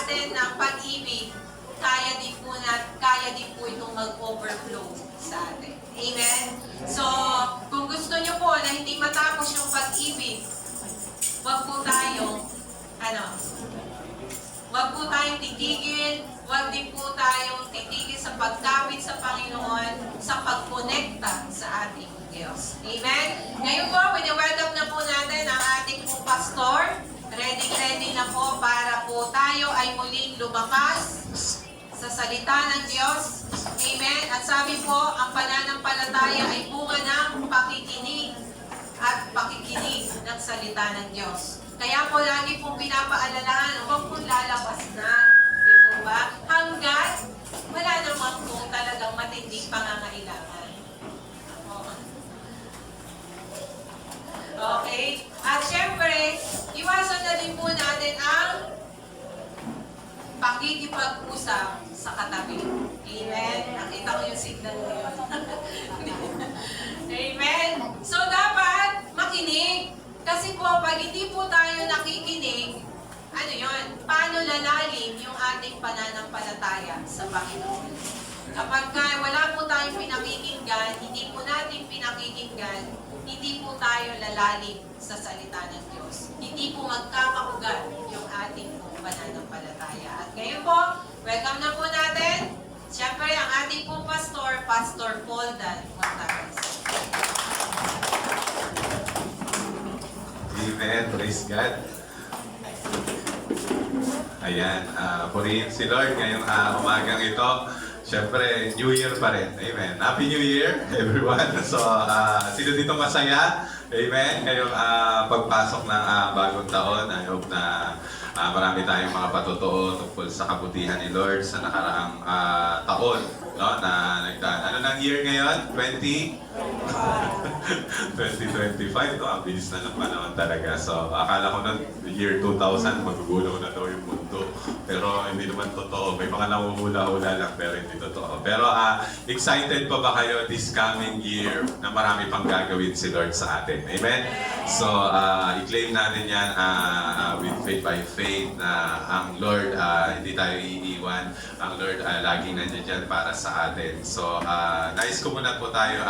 natin ng pag-ibig, kaya din po itong mag-overflow sa atin. Amen? So, kung gusto nyo po na hindi matapos yung pag-ibig, wag po tayong titigil, wag din po tayong titigil sa pagkapit sa Panginoon, sa pagkonekta sa ating Diyos. Amen? Ngayon po, welcome na po natin ang ating po pastor. Ready na po para po tayo ay muling lumakas sa salita ng Diyos. Amen? At sabi po, ang pananampalataya ay bunga ng pakikinig at pakikinig ng salita ng Diyos. Kaya po lagi pong pinapaalalahan, huwag pong lalabas na. Di po ba? Hanggat wala naman po talagang matinding pangangailangan. Okay? At syempre, iwasan na din po natin ang pakikipag-usap sa katabi. Amen? Nakita ko yung signal ngayon. Amen? So, dapat makinig. Kasi po, pag hindi po tayo nakikinig, ano yun? Paano lalalim yung ating pananampalataya sa Panginoon? Kapag wala po tayong pinakikinggan, hindi po natin pinakikinggan, hindi po tayo lalalim sa salita ng Diyos. Hindi po magkakaugat yung ating pananampalataya. At ngayon po, welcome na po natin, siyempre, ang ating po pastor, Pastor Paul Dan Montares. Amen. Praise God. Ayan. Purihin si Lord ngayong umagang ito. Siyempre, New Year pa rin. Amen. Happy New Year, everyone. So, sino dito masaya? Amen. Ngayong pagpasok ng bagong taon, I hope na marami tayong mga patotoo tungkol sa kabutihan ni Lord sa nakaraang taon. No? Na nagdaan. Ano nang year ngayon? 2025, no? Ang bilis na ng panahon talaga. So, akala ko noon, year 2000, magugulo na daw yung mundo. Pero hindi naman totoo. May mga nanguhula-hula lang, pero hindi totoo. Pero excited pa ba kayo this coming year na marami pang gagawin si Lord sa atin? Amen? So, i-claim natin yan with faith by faith na ang Lord, hindi tayo iiwan. Ang Lord, laging nandiyan dyan para sa atin. So, nais ko muna po tayo,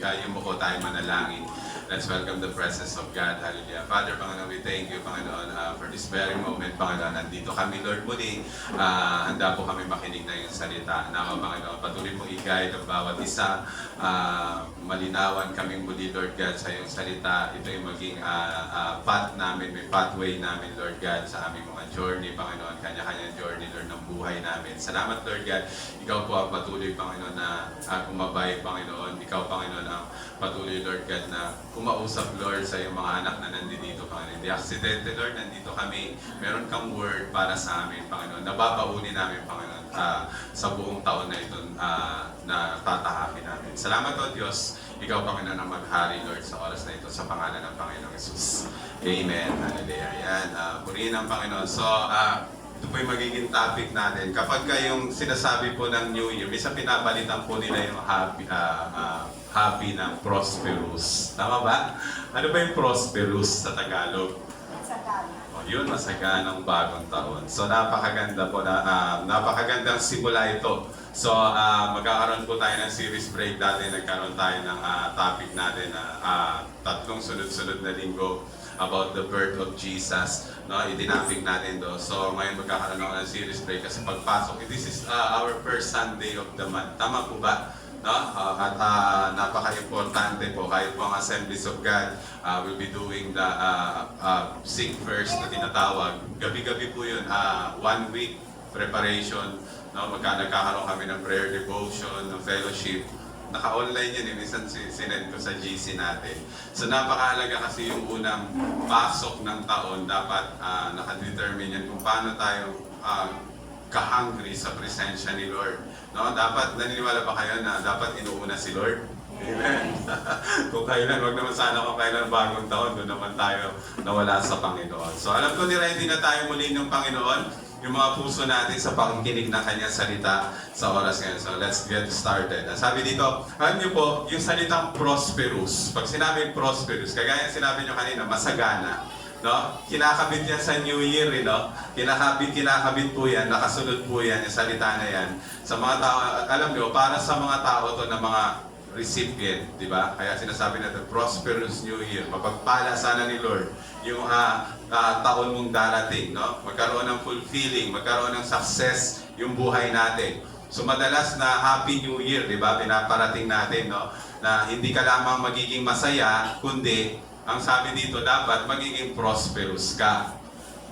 yumuko tayo manalangin. Let's welcome the presence of God. Hallelujah. Father, Panginoon, we thank you, Panginoon, for this very moment, Panginoon. Nandito kami, Lord, muli. Handa po kami makinig na yung salita. Nawa, Panginoon, patuloy mo i-guide ang bawat isa. Malinawan kami muli, Lord God, sa iyong salita. Ito yung maging path namin, may pathway namin, Lord God, sa aming mga journey, Panginoon. Kanya-kanyang journey, Lord, ng buhay namin. Salamat, Lord God. Ikaw po ang patuloy, Panginoon, na kumabay, Panginoon. Ikaw, Panginoon, ang patuloy, Lord God, na kumausap, Lord, sa iyong mga anak na nandito, Panginoon. Hindi aksidente, Lord, nandito kami. Meron kang word para sa amin, Panginoon. Nababaunin namin, Panginoon, sa buong taon na ito na tatahakin namin. Salamat, O Diyos. Ikaw, Panginoon, ang maghari, Lord, sa oras na ito, sa pangalan ng Panginoong Jesus. Amen. Hallelujah. Ayan. Purihin ang Panginoon. So, ito po yung magiging topic natin. Kapag kayong sinasabi po ng New Year, minsan pinabalitan po nila yung happy ng prosperous. Tama ba? Ano ba yung prosperous sa Tagalog? Yun, masaganang bagong taon. So, napakaganda po, napakagandang simula ito. So, magkakaroon po tayo ng series break. Dati nagkaroon tayo ng topic natin na 3 sunod-sunod na linggo about the birth of Jesus. No, itinapik natin do. So, ngayon magkakaroon ako ng series break kasi pagpasok. This is our first Sunday of the month. Tama po ba? No? At napaka-importante po, kahit po ang Assemblies of God will be doing the Sing First na tinatawag. Gabi-gabi po yun, 1 week preparation. No? Nagkakaroon kami ng prayer devotion, ng fellowship. Naka-online yun, minsan sinend ko sa GC natin. So napakahalaga kasi yung unang pasok ng taon, dapat nakadetermine yan kung paano tayo ka-hungry sa presensya ni Lord. No, dapat, naniniwala ba kayo na dapat inuuna si Lord? Amen. Kung kailan, wag naman sana kung kailan bagong taon, doon naman tayo nawala sa Panginoon. So alam ko ready na tayo muli ng Panginoon, yung mga puso natin sa pakikinig ng Kanyang salita sa oras ngayon. So let's get started. Sabi dito, alam niyo po, yung salitang prosperous, pag sinabing prosperous, kagaya sinabi niyo kanina, masagana. no? Kinakabit yan sa New Year, no? Kinakabit po yan, nakasunod po yan, yung salita na yan. Sa mga tao, alam nyo, para sa mga tao to na mga recipient, di ba? Kaya sinasabi natin, prosperous New Year. Mapagpala sana ni Lord yung taon mong darating, no? Magkaroon ng fulfilling, magkaroon ng success yung buhay natin. So madalas na Happy New Year, di ba? Pinaparating natin, no? Na hindi ka lamang magiging masaya, kundi ang sabi dito dapat magiging prosperous ka.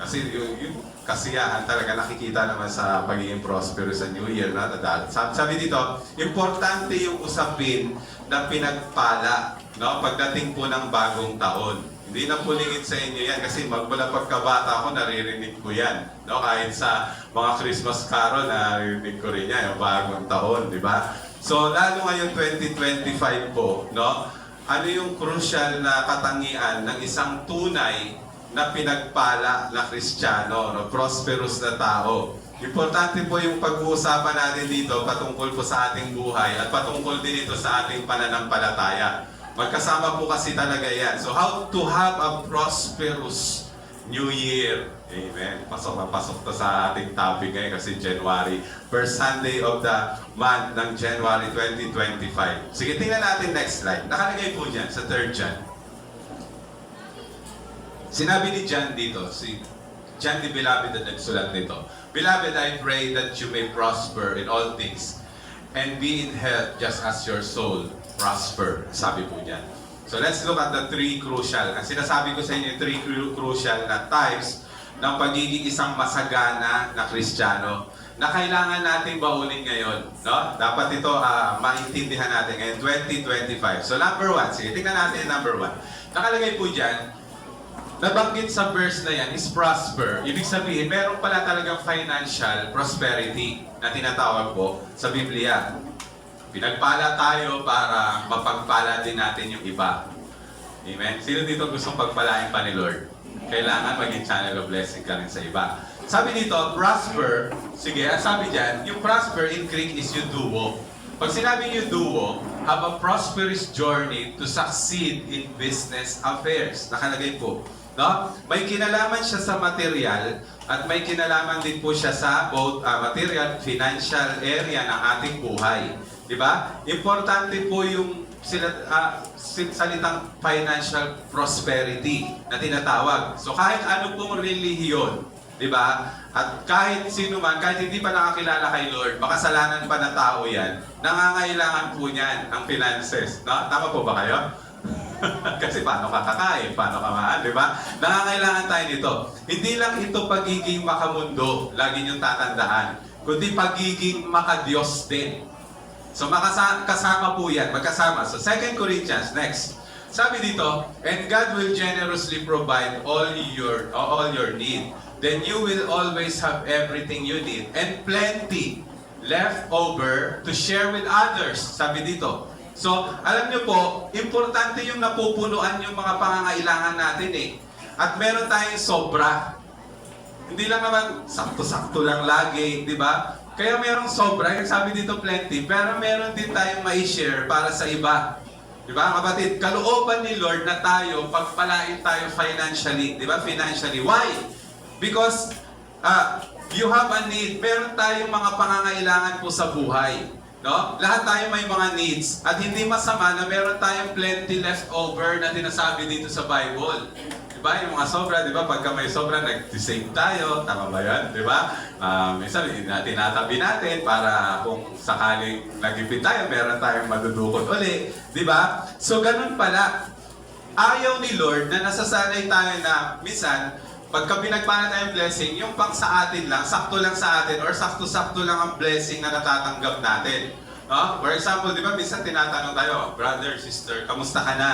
Kasi yung kasiyahan talaga nakikita naman sa pagiging prosperous sa New Year na sabi dito, importante yung usapin na pinagpala, no? Pagdating po ng bagong taon. Hindi na pulingit sa inyo yan kasi magmula pagkabata ko naririnig ko yan, no? Kahit sa mga Christmas carol naririnig ko rin yan, yung bagong taon, di ba? So lalo ngayon 2025 po, no? Ano yung crucial na katangian ng isang tunay na pinagpala na Kristiyano, no? Prosperous na tao. Importante po yung pag-uusapan natin dito patungkol po sa ating buhay at patungkol din ito sa ating pananampalataya. Magkasama po kasi talaga yan. So how to have a prosperous New Year. Amen. Pasok na pasok to sa ating topic ngayon kasi January. First Sunday of the month ng January 2025. Sige, tingnan natin next slide. Nakalagay po dyan sa 3rd John. Sinabi ni John dito, si John the Beloved na nagsulat nito. Beloved, I pray that you may prosper in all things and be in health just as your soul prosper. Sabi po dyan. So let's look at the 3 crucial. Ang sinasabi ko sa inyo, 3 crucial na types ng pagiging isang masagana na Kristiyano na kailangan nating baulin ngayon. No? Dapat ito maintindihan natin ngayon, 2025. So number 1, sige, tingnan natin number 1. Nakalagay po dyan, nabanggit sa verse na yan is prosper. Ibig sabihin, meron pala talagang financial prosperity na tinatawag po sa Biblia. Pinagpala tayo para mapagpala din natin yung iba. Amen? Sino dito gustong pagpalain pa ni Lord? Kailangan maging channel of blessing ka rin sa iba. Sabi dito, prosper, sige, ang sabi dyan, yung prosper in Greek is euduo. Pag sinabi euduo, have a prosperous journey to succeed in business affairs. Nakalagay po. No? May kinalaman siya sa material at may kinalaman din po siya sa both material, financial area ng ating buhay. Diba? Importante po yung salitang financial prosperity na tinatawag. So kahit ano pong relihiyon, di ba? At kahit sino man, kahit hindi pa nakakilala kay Lord, makasalanan pa na tao yan, nangangailangan po niyan ang finances. No? Tama po ba kayo? Kasi paano ka kakain, paano ka maan, di ba? Nangangailangan tayo nito. Hindi lang ito pagiging makamundo, lagi niyong tatandaan, kundi pagiging makadiyos din. So kasama po yan, magkasama. So 2 Corinthians, next. Sabi dito, and God will generously provide all your need. Then you will always have everything you need and plenty left over to share with others. Sabi dito. So, alam niyo po, importante yung napupunuan yung mga pangangailangan natin eh. At meron tayong sobra. Hindi lang naman sakto-sakto lang lagi, di ba? Kaya merong sobra, yung sabi dito plenty, pero meron din tayong mai-share para sa iba. Di ba, kapatid? Kalooban ni Lord na tayo, pagpalain tayo financially. Di ba? Financially. Why? Because you have a need. Meron tayong mga pangangailangan po sa buhay. No? Lahat tayo may mga needs. At hindi masama na meron tayong plenty left over na sinasabi dito sa Bible. Diba? Yung mga sobra, diba? Pagka may sobra, nag-save tayo. Tama ba yan? Diba? Minsan, tinatabi natin para kung sakaling nagipid tayo, meron tayong madudukot uli. Diba? So, ganun pala. Ayaw ni Lord na nasasanay tayo na minsan, pagka pinagpala tayong blessing, yung pang sa atin lang, sakto lang sa atin, or sakto-sakto lang ang blessing na natatanggap natin. No? For example, diba? Minsan tinatanong tayo, brother, sister, kamusta ka na?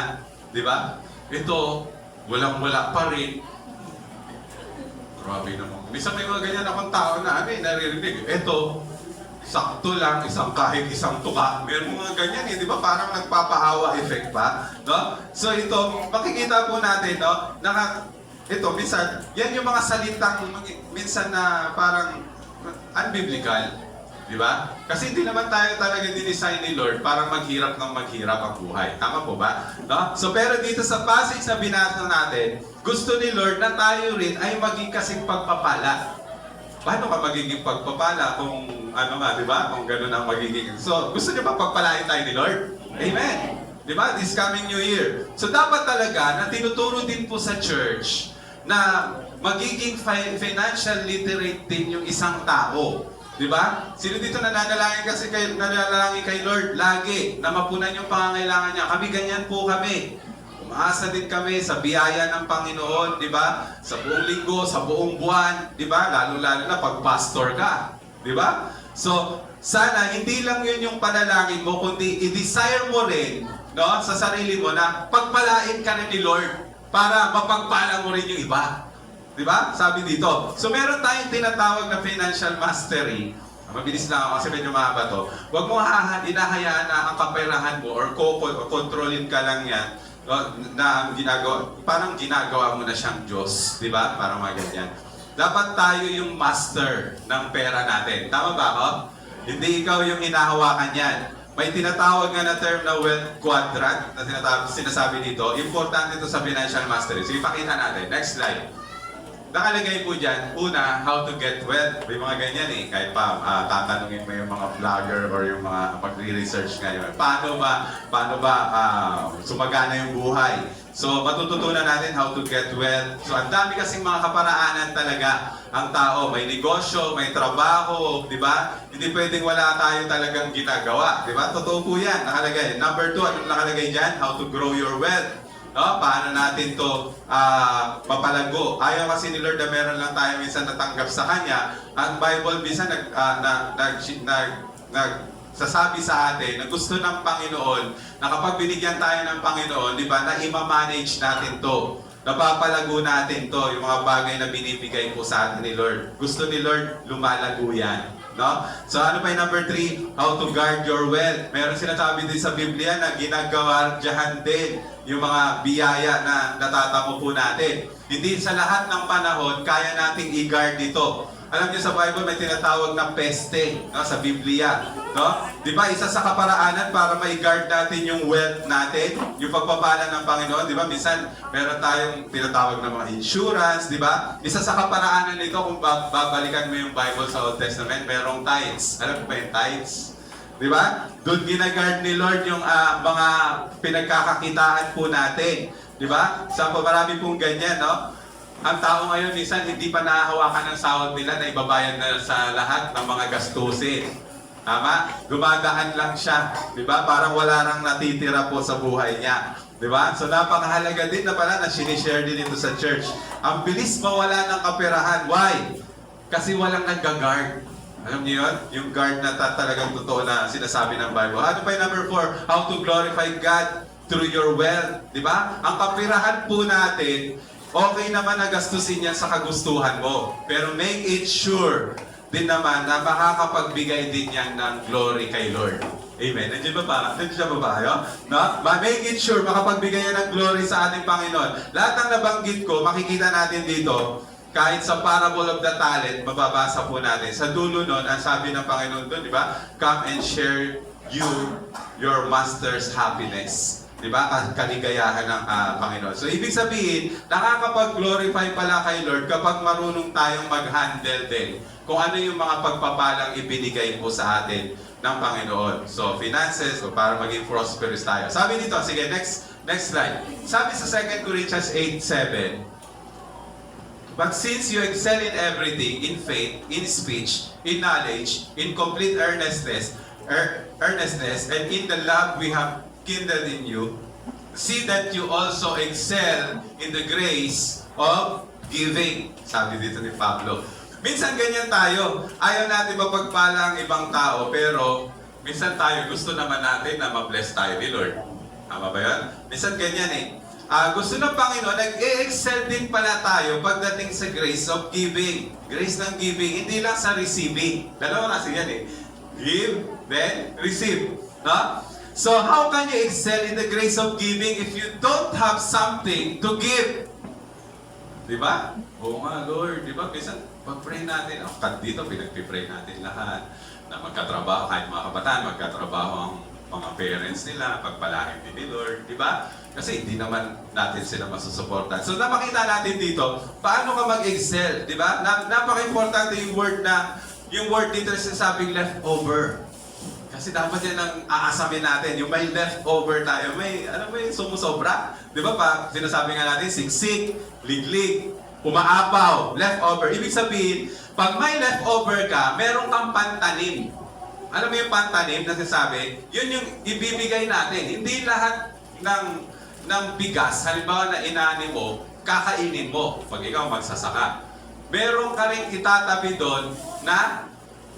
Diba? Ito, walang-wala pa rin. Grabe naman. Minsan may mga ganyan akong tao na naririnig. Ito, sakto lang, kahit isang tuka. Meron mga ganyan di ba? Parang nagpapahawa effect pa. No? So ito, makikita po natin, no? Ito, minsan, yan yung mga salitang minsan na parang unbiblical. Di ba? Kasi hindi naman tayo talaga dinesign ni Lord para maghirap ng maghirap ang buhay. Tama po ba? No? So pero dito sa passage na binasa natin, gusto ni Lord na tayo rin ay maging kasing pagpapala. Paano ka magiging pagpapala kung ano nga, di ba? Kung gano'n ang magiging. So, gusto niyo ba pagpalain tayo ni Lord? Amen. Di ba? This coming New Year. So, dapat talaga na tinuturo din po sa church na magiging financial literate din yung isang tao. Di ba? Sino dito nananalangin kay Lord lagi na mapunan yung pangangailangan niya? Kami ganyan po kami. Umaasa din kami sa biyaya ng Panginoon, di ba? Sa buong linggo, sa buong buwan, di ba? Lalo-lalo na pag pastor ka, di ba? So, sana hindi lang yun yung panalangin mo, kundi i-desire mo rin, no, sa sarili mo na pagpalain ka rin ni Lord para mapagpala mo rin yung iba. Di ba? Sabi dito. So, meron tayong tinatawag na financial mastery. Mabilis lang ako kasi medyo mahaba to. Huwag mo hinahayaan na ang kaperahan mo or kontrolin ka lang yan na ang ginagawa, parang ginagawa mo na siyang Diyos, di ba? Parang mga ganyan. Dapat tayo yung master ng pera natin. Tama ba ako? Hindi ikaw yung hinahawakan yan. May tinatawag nga na term na wealth quadrant na sinasabi dito. Importante ito sa financial mastery. Sige, pakita natin. Next slide. Nakalagay po dyan, una, how to get wealth. May mga ganyan eh. Kahit pa tatanungin mo yung mga vlogger or yung mga pag-research ngayon. Paano ba sumagana yung buhay? So, matututunan natin how to get wealth. So, ang dami kasing mga kaparaanan talaga ang tao. May negosyo, may trabaho, di ba? Hindi pwedeng wala tayo talagang ginagawa. Di ba? Totoo po yan. Nakalagay. Number 2, anong nakalagay dyan? How to grow your wealth. No? Paano natin to mapalago? Ayaw kasi ni Lord na meron lang tayo minsan natanggap sa Kanya. Ang Bible minsan nagsasabi sa atin na gusto ng Panginoon na kapag binigyan tayo ng Panginoon, di ba, na ima-manage natin to. Napapalago natin to, yung mga bagay na binibigay po sa atin ni Lord. Gusto ni Lord, lumalago yan. No? So ano pa yung number 3? How to guard your wealth. Meron sinasabi din sa Biblia na ginagawardiyahan din yung mga biyaya na natatamo po natin. Hindi sa lahat ng panahon kaya nating i-guard ito. Alam niyo sa Bible may tinatawag na peste, no? Sa Biblia, no? 'Di ba isa sa kaparaanan para ma-guard natin yung wealth natin, yung pagpapala ng Panginoon, 'di ba? Minsan meron tayong tinatawag na mga insurance, 'di ba? Isa sa kaparaanan nito kung babalikan mo yung Bible sa Old Testament, merong tithes. Alam mo ba yung tithes? 'Di ba? Doon gina-guard ni Lord yung mga pinagkakakitaan po natin, 'di ba? Sa marami pong ganyan, no? Ang tao ngayon minsan hindi pa nahahawakan ng sahod nila na ibabayad na sa lahat ng mga gastusin. Tama? Dumadaan lang siya. Di ba? Parang wala nang natitira po sa buhay niya. Di ba? So napakahalaga din na pala na sinishare din ito sa church. Ang bilis mawala ng kaperahan. Why? Kasi walang nag-guard. Alam niyo yun? Yung guard na talagang totoo na sinasabi ng Bible. Ano pa yung number 4? How to glorify God through your wealth. Di ba? Ang kaperahan po natin, okay naman na gastusin yan sa kagustuhan mo. Pero make it sure din naman na makakapagbigay din yan ng glory kay Lord. Amen. Nandiyan ba ba? Nandiyan ba ba kayo? No? Make it sure makapagbigay yan ng glory sa ating Panginoon. Lahat ng nabanggit ko, makikita natin dito, kahit sa parable of the talent, mababasa po natin. Sa dulo nun, ang sabi ng Panginoon doon, di ba? Come and share your master's happiness. Di ba? Kaligayahan ng Panginoon. So, ibig sabihin, nakakapag-glorify pala kay Lord kapag marunong tayong mag-handle din kung ano yung mga pagpapalang ibinigay po sa atin ng Panginoon. So, finances, so para maging prosperous tayo. Sabi dito, sige, next slide. Sabi sa 2 Corinthians 8:7, but since you excel in everything, in faith, in speech, in knowledge, in complete earnestness, and in the love we have kindled in you, see that you also excel in the grace of giving. Sabi dito ni Pablo. Minsan ganyan tayo. Ayaw natin mapagpala ang ibang tao, pero minsan tayo gusto naman natin na ma-bless tayo ni Lord. Tama ba yan? Minsan ganyan eh. Gusto ng Panginoon, nag-excel din pala tayo pagdating sa grace of giving. Grace ng giving, hindi lang sa receiving. Dalawa kasi yan eh. Give, then receive. No? So, how can you excel in the grace of giving if you don't have something to give? Diba? Oo nga, Lord. Diba? Minsan, pag-pray natin, dito, pinag-pray natin lahat na magkatrabaho, kahit mga kabataan, magkatrabaho ang mga parents nila, pagpalahin din ni Lord. Diba? Kasi hindi naman natin sila masusuportan. So napakita natin dito, paano ka mag-excel, di ba? Napaka-importante yung word dito na sinasabing leftover. Kasi dapat yan ang aasamin natin. Yung may leftover tayo, may sumusobra. Di ba pa, sinasabi nga natin, siksik, liglig, umaapaw, leftover. Ibig sabihin, pag may leftover ka, meron kang pantanim. Alam mo yung pantanim na sinasabi? Yun yung ibibigay natin. Hindi lahat ng bigas, halimbawa na inani mo, kakainin mo pag ikaw magsasaka. Meron ka rin itatabi doon na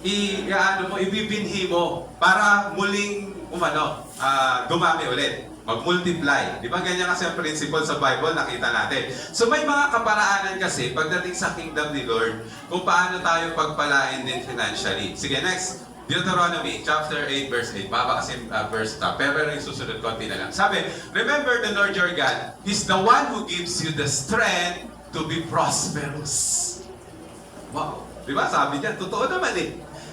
ibibinhi mo para muling dumami ulit. Mag-multiply. Di ba ganyan kasi ang principle sa Bible, nakita natin. So may mga kaparaanan kasi pagdating sa kingdom ni Lord kung paano tayo pagpalain din financially. Sige, next. Deuteronomy chapter 8 verse 8. Baba kasi verse top. Pero yung susunod konti na lang. Sabi, remember the Lord your God. He's the one who gives you the strength to be prosperous. Wow. Di ba? Sabi niya, totoo naman eh.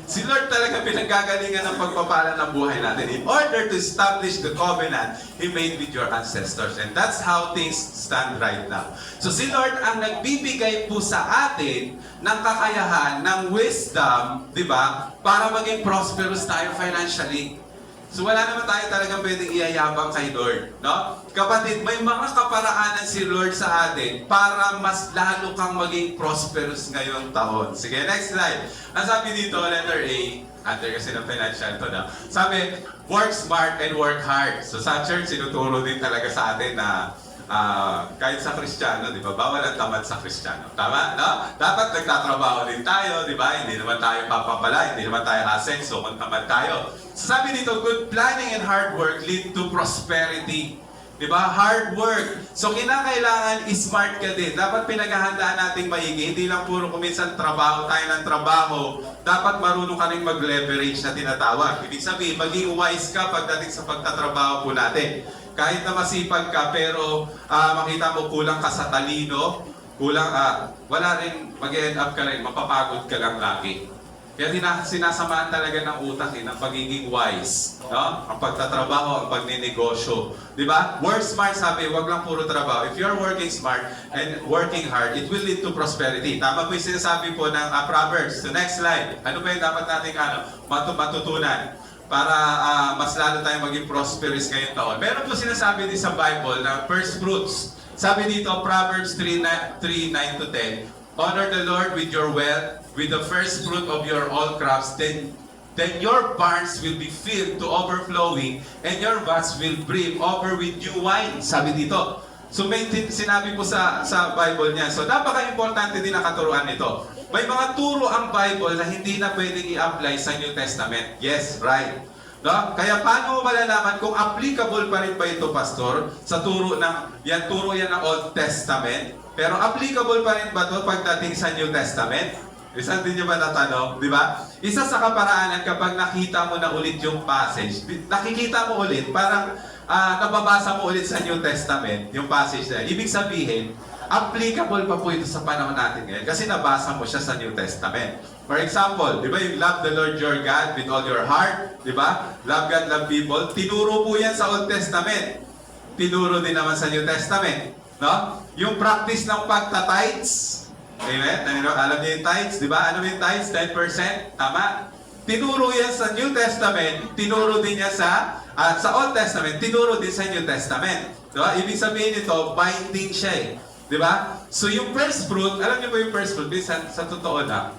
Si Lord talaga pinagagalingan ng pagpapala ng buhay natin in order to establish the covenant He made with your ancestors. And that's how things stand right now. So si Lord ang nagbibigay po sa atin ng kakayahan, ng wisdom, di ba? Para maging prosperous tayo financially. So wala naman tayo talagang pwedeng iyayabang kay Lord. No? Kapatid, may mga kaparaanan si Lord sa atin para mas lalo kang maging prosperous ngayong taon. Sige, next slide. Ang sabi dito, letter A, under kasi ng financial to na. Sabi, work smart and work hard. So sa church, sinuturo din talaga sa atin na kahit sa Kristiyano, di ba? Bawal ang tamad sa Kristiyano. Tama? No? Dapat nagtatrabaho din tayo, di ba? Hindi naman tayo papapala, hindi naman tayo asenso kung tamad tayo. Sabi dito, good planning and hard work lead to prosperity. Di ba? Hard work. So, kinakailangan smart ka din. Dapat pinaghahandaan nating maigi. Hindi lang puro kuminsan trabaho tayo ng trabaho. Dapat marunong ka rin mag-leverage na tinatawag. Ibig sabihin, maging wise ka pagdating sa pagtatrabaho po natin. Kahit na masipag ka, pero makita mo kulang ka sa talino, wala rin, mag-end up ka rin, mapapagod ka lang lagi. Kaya sinasamahan talaga ng utak ng pagiging wise. No? Ang pagtatrabaho, ang pagninegosyo. Di ba? Work smart, sabi, wag lang puro trabaho. If you're working smart and working hard, it will lead to prosperity. Tama po yung sinasabi po ng Proverbs. So next slide. Ano ba yung dapat nating matutunan? Para mas lalo tayong maging prosperous ngayong taon. Meron po sinasabi din sa Bible na first fruits. Sabi dito, Proverbs 3:9-10, honor the Lord with your wealth, with the first fruit of your all crops, then your barns will be filled to overflowing, and your vats will brim over with new wine. Sabi dito. So may sinabi po sa Bible niya. So napaka-importante din ang katuruan nito. May mga turo ang Bible na hindi na pwedeng i-apply sa New Testament. Yes, right. No? Kaya paano mo malalaman kung applicable pa rin ba ito, Pastor, sa turo yan ng Old Testament? Pero applicable pa rin ba ito pagdating sa New Testament? Isang din niyo ba natanong? Di ba? Isa sa kaparaanan kapag nakita mo na ulit yung passage, nakikita mo ulit, parang nababasa mo ulit sa New Testament, yung passage na ibig sabihin, applicable pa po ito sa panahon natin ngayon kasi nabasa mo siya sa New Testament. For example, di ba yung love the Lord your God with all your heart, di ba? Love God, love people. Tinuro po yan sa Old Testament. Tinuro din naman sa New Testament. No? Yung practice ng pagta-tithes. Amen? Alam niyo yung tithes, di ba? Ano yung tithes? 10%? Tama? Tinuro yan sa New Testament. Tinuro din niya sa Old Testament. Tinuro din sa New Testament. Di ba? Ibig sabihin nito, binding siya eh. Di ba? So yung first fruit, alam niyo ba yung first fruit? Sa totoo na,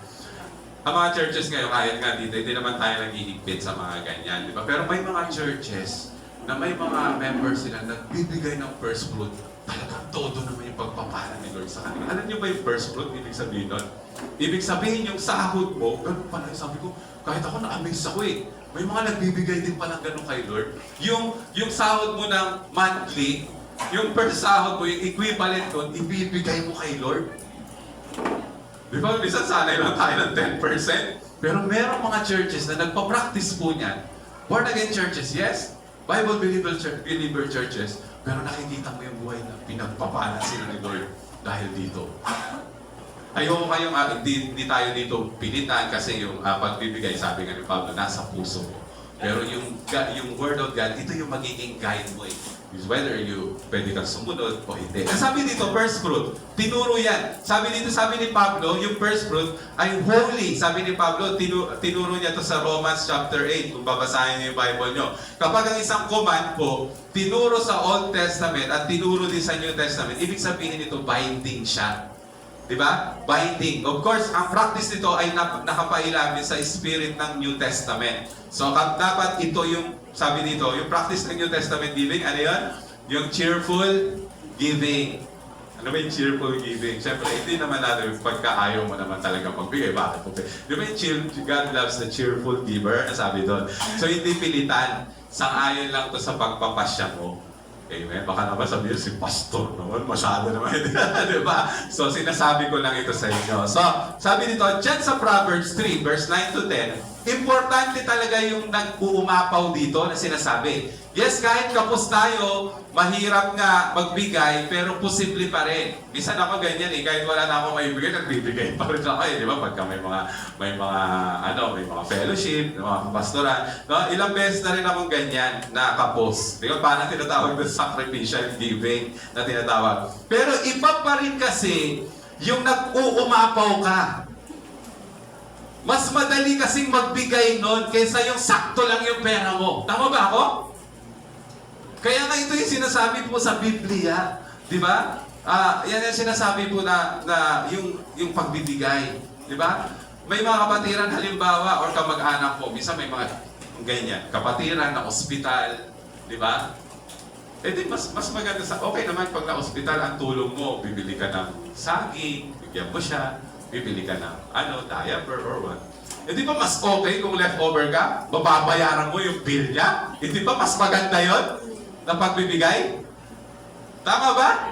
ang mga churches ngayon, kahit nga dito, hindi naman tayo naghihigpit sa mga ganyan. Di ba? Pero may mga churches na may mga members sila na nagbibigay ng first fruit. Talagang todo naman yung pagpapala ni Lord sa kanila. Alam niyo ba yung first fruit? Ibig sabihin nun? Ibig sabihin yung sahod mo, ganun pala sabi ko, kahit ako na-amaze ako eh. May mga nagbibigay din palang ganun kay Lord. Yung sahod mo ng monthly, yung first sahod mo, yung equivalent doon, ibibigay mo kay Lord. Di ba? Minsan sanay lang tayo ng 10%. Pero merong mga churches na nagpa-practice po niyan. Born again churches, yes. Bible believer churches. Pero nakikita mo yung buhay na pinagpapala sila ni Lord dahil dito. Ayoko kayong, hindi tayo dito pilitan kasi yung pagbibigay, sabi nga ni Pablo, nasa puso mo. Pero yung Word of God, ito yung magiging guide mo eh. is whether you pwede kang sumunod o hindi. Ang sabi dito, first fruit, tinuro yan. Sabi dito, sabi ni Pablo, yung first fruit ay holy. Sabi ni Pablo, tinuro niya to sa Romans chapter 8, kung babasahin niyo yung Bible nyo. Kapag ang isang command po, tinuro sa Old Testament at tinuro din sa New Testament, ibig sabihin nito, binding siya. Diba? Binding. Of course, ang practice nito ay nakapailamin sa spirit ng New Testament. So, dapat ito yung, sabi dito, yung practice ng New Testament giving, ano yun? Yung cheerful giving. Ano ba yung cheerful giving? Siyempre, hindi naman natin pagka ayaw mo naman talaga magbigay. Bakit po? Di ba yung God loves the cheerful giver? Sabi doon. So, hindi pilitan. Sang-ayon lang to sa pagpapasya mo. Amen. Baka naman sabihin si pastor naman, masyado naman. Diba? So, sinasabi ko lang ito sa inyo. So, sabi dito, dyan sa Proverbs 3, verse 9 to 10, importante talaga yung nag-uumapaw dito na sinasabi. Yes, kahit kapos tayo, mahirap nga magbigay, pero posible pa rin. Minsan ako ganyan eh, kahit wala na akong maibigay, nagbibigay pa rin ako eh, di ba? Pagka may mga fellowship, mga pastoran, no? Ilang beses na rin akong ganyan na kapos. Di ba? Parang tinatawag ng sacrificial giving na tinatawag. Pero iba pa rin kasi yung nag-uumapaw ka. Mas madali kasing magbigay nun kaysa yung sakto lang yung pera mo. Tama ba ako? Kaya nga ito yung sinasabi po sa Biblia. Di ba? Yan yung sinasabi po na yung pagbibigay. Di ba? May mga kapatiran halimbawa or kamag-anak po. Minsan may mga ganyan. Kapatiran na ospital. Di ba? Eh di mas maganda sa... Okay naman pag na-ospital ang tulong mo. Bibili ka ng saging. Bigyan mo siya. Bibili ka ng diaper or what. Eh di ba mas okay kung leftover ka? Bababayaran mo yung bill niya? Eh di ba mas maganda yon na pagbibigay? Tama ba?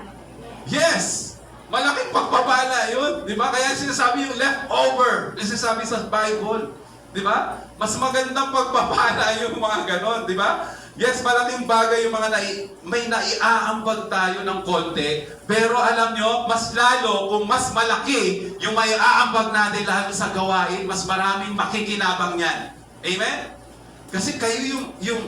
Yes! Malaking pagpapala yun. Di ba? Kaya sinasabi yung leftover. Sinasabi sa Bible. Di ba? Mas magandang pagpapala yung mga ganon. Di ba? Yes, malaking bagay yung mga may naiaambag tayo ng konti. Pero alam nyo, mas lalo kung mas malaki yung may aambag natin lalo sa gawain, mas maraming makikinabang yan. Amen? Kasi kayo yung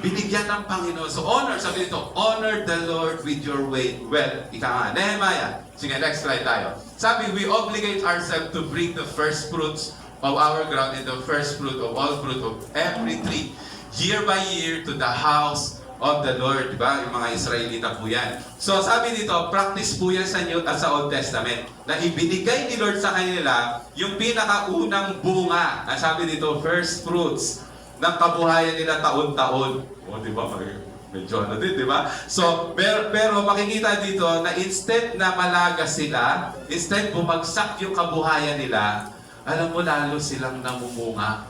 binigyan ng Panginoon. So honor, sabi dito, honor the Lord with your wealth. Ika nga, Nehemiah. Sige, next slide tayo. Sabi, we obligate ourselves to bring the first fruits of our ground and the first fruit of all fruit of every tree, year by year to the house of the Lord. Diba? Yung mga Israelita po yan. So sabi dito, practice po yan sa New at sa Old Testament na ibinigay ni Lord sa kanila yung pinakaunang bunga. Ang sabi dito, first fruits ng kabuhayan nila taon-taon. O, di ba? Medyo din, di ba? So, pero makikita dito na instead na malaga sila, instead bumagsak yung kabuhayan nila, alam mo, lalo silang namumunga.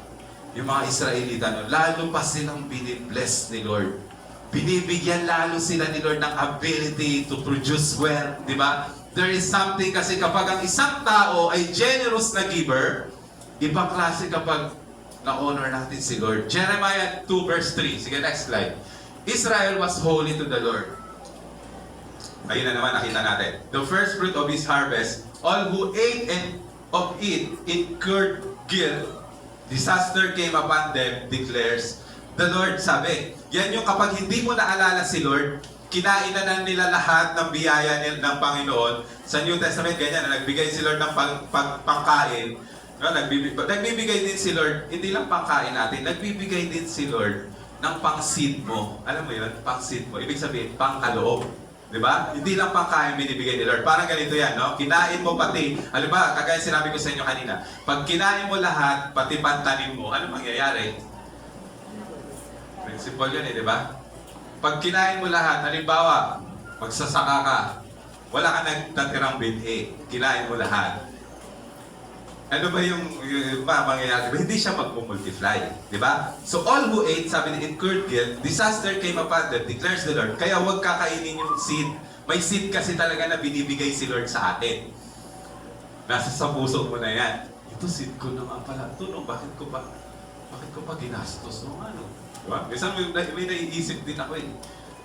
Yung mga Israelita, lalo pa silang binibless ni Lord. Binibigyan lalo sila ni Lord ng ability to produce wealth, di ba? There is something kasi kapag ang isang tao ay generous na giver, ibang klase kapag na-honor natin si Lord. Jeremiah 2 verse 3. Sige, next slide. Israel was holy to the Lord. Ayun na naman, nakita natin. The first fruit of his harvest, all who ate of it incurred guilt. Disaster came upon them, declares the Lord. Sabi, yan yung kapag hindi mo naalala si Lord, kinain na nila lahat ng biyaya ng Panginoon. Sa New Testament, ganyan, na nagbigay si Lord ng pangkain. No, nagbibigay din si Lord, hindi lang pangkain natin, nagbibigay din si Lord ng pang-seed mo. Alam mo yun? Pang-seed mo. Ibig sabihin, pangkaloob. Di ba? Hindi lang pangkain binibigay ni Lord. Parang ganito yan, no? Kinain mo pati, alam ba, kagaya sinabi ko sa inyo kanina, pag kinain mo lahat, pati pantanim mo, ano mangyayari? Principle yun eh, di ba? Pag kinain mo lahat, halimbawa, magsasaka ka, wala ka nagtatirang binhi, kinain mo lahat. Ano ba yung mangyayari? Hindi siya mag-multiply. Di ba? So all who ate, sabi ni incurred guilt, disaster came upon them, declares the Lord. Kaya huwag kakainin yung seed. May seed kasi talaga na binibigay si Lord sa atin. Nasa sa puso mo na yan. Ito seed ko na nga pala. Ito no, bakit ko pa ginastos? No, ano? Diba? Minsan may naiisip din ako eh.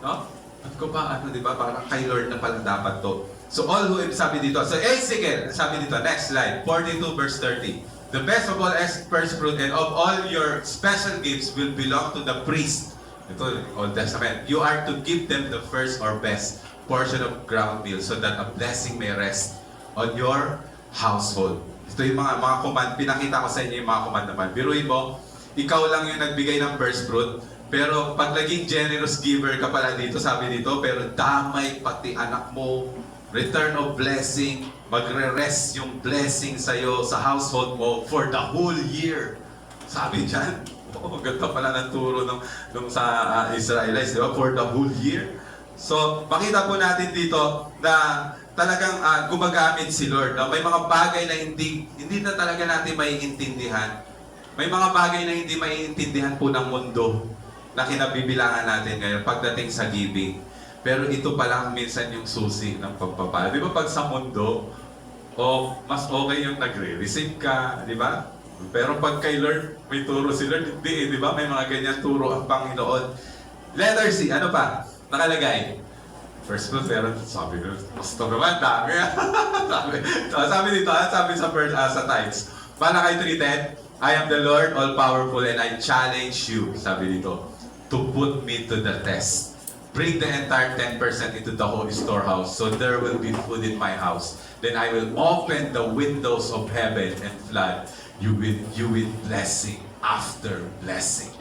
No? Bakit ko pa di ba? Parang kay Lord na pala dapat to. So all who, sabi dito, so sige, sabi dito, next slide, 42 verse 30. The best of all first fruit and of all your special gifts will belong to the priest. Ito, Old Testament. You are to give them the first or best portion of ground meal so that a blessing may rest on your household. Ito yung mga command. Pinakita ko sa inyo yung mga command naman. Biruin mo, ikaw lang yung nagbigay ng first fruit. Pero pag naging generous giver ka pala dito, sabi dito, pero damay pati anak mo, return of blessing, magre-rest yung blessing sa'yo, sa household mo, for the whole year. Sabi dyan, ganda pala ng turo nung sa Israelites, di ba? For the whole year. So, makita po natin dito na talagang gumagamit si Lord. No? May mga bagay na hindi na talaga natin maiintindihan. May mga bagay na hindi maiintindihan po ng mundo na kinabibilangan natin ngayon pagdating sa giving. Pero ito pa lang minsan yung susi ng pagpapala. Di ba pag sa mundo, mas okay yung nagre-receive ka, di ba? Pero pag kay Lord, may turo si Lord, hindi, di ba? May mga ganyan turo ang Panginoon. Letter C, ano pa? Nakalagay. First fruit, pero sabi ko, gusto naman, dami. sabi dito, sabi sa tithes. Malakay 3:10, I am the Lord all-powerful and I challenge you, sabi dito, to put me to the test. Bring the entire 10% into the holy storehouse, so there will be food in my house. Then I will open the windows of heaven and flood you with blessing after blessing.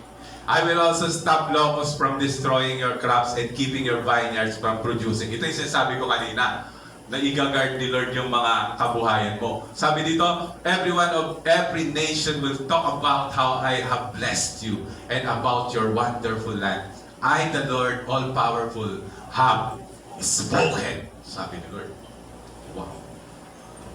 I will also stop locusts from destroying your crops and keeping your vineyards from producing. Ito yung sinasabi ko kanina, na i-guard ni Lord yung mga kabuhayan mo. Sabi dito, every nation will talk about how I have blessed you and about your wonderful land. I, the Lord, all-powerful, have spoken. Sabi ni Lord. Wow.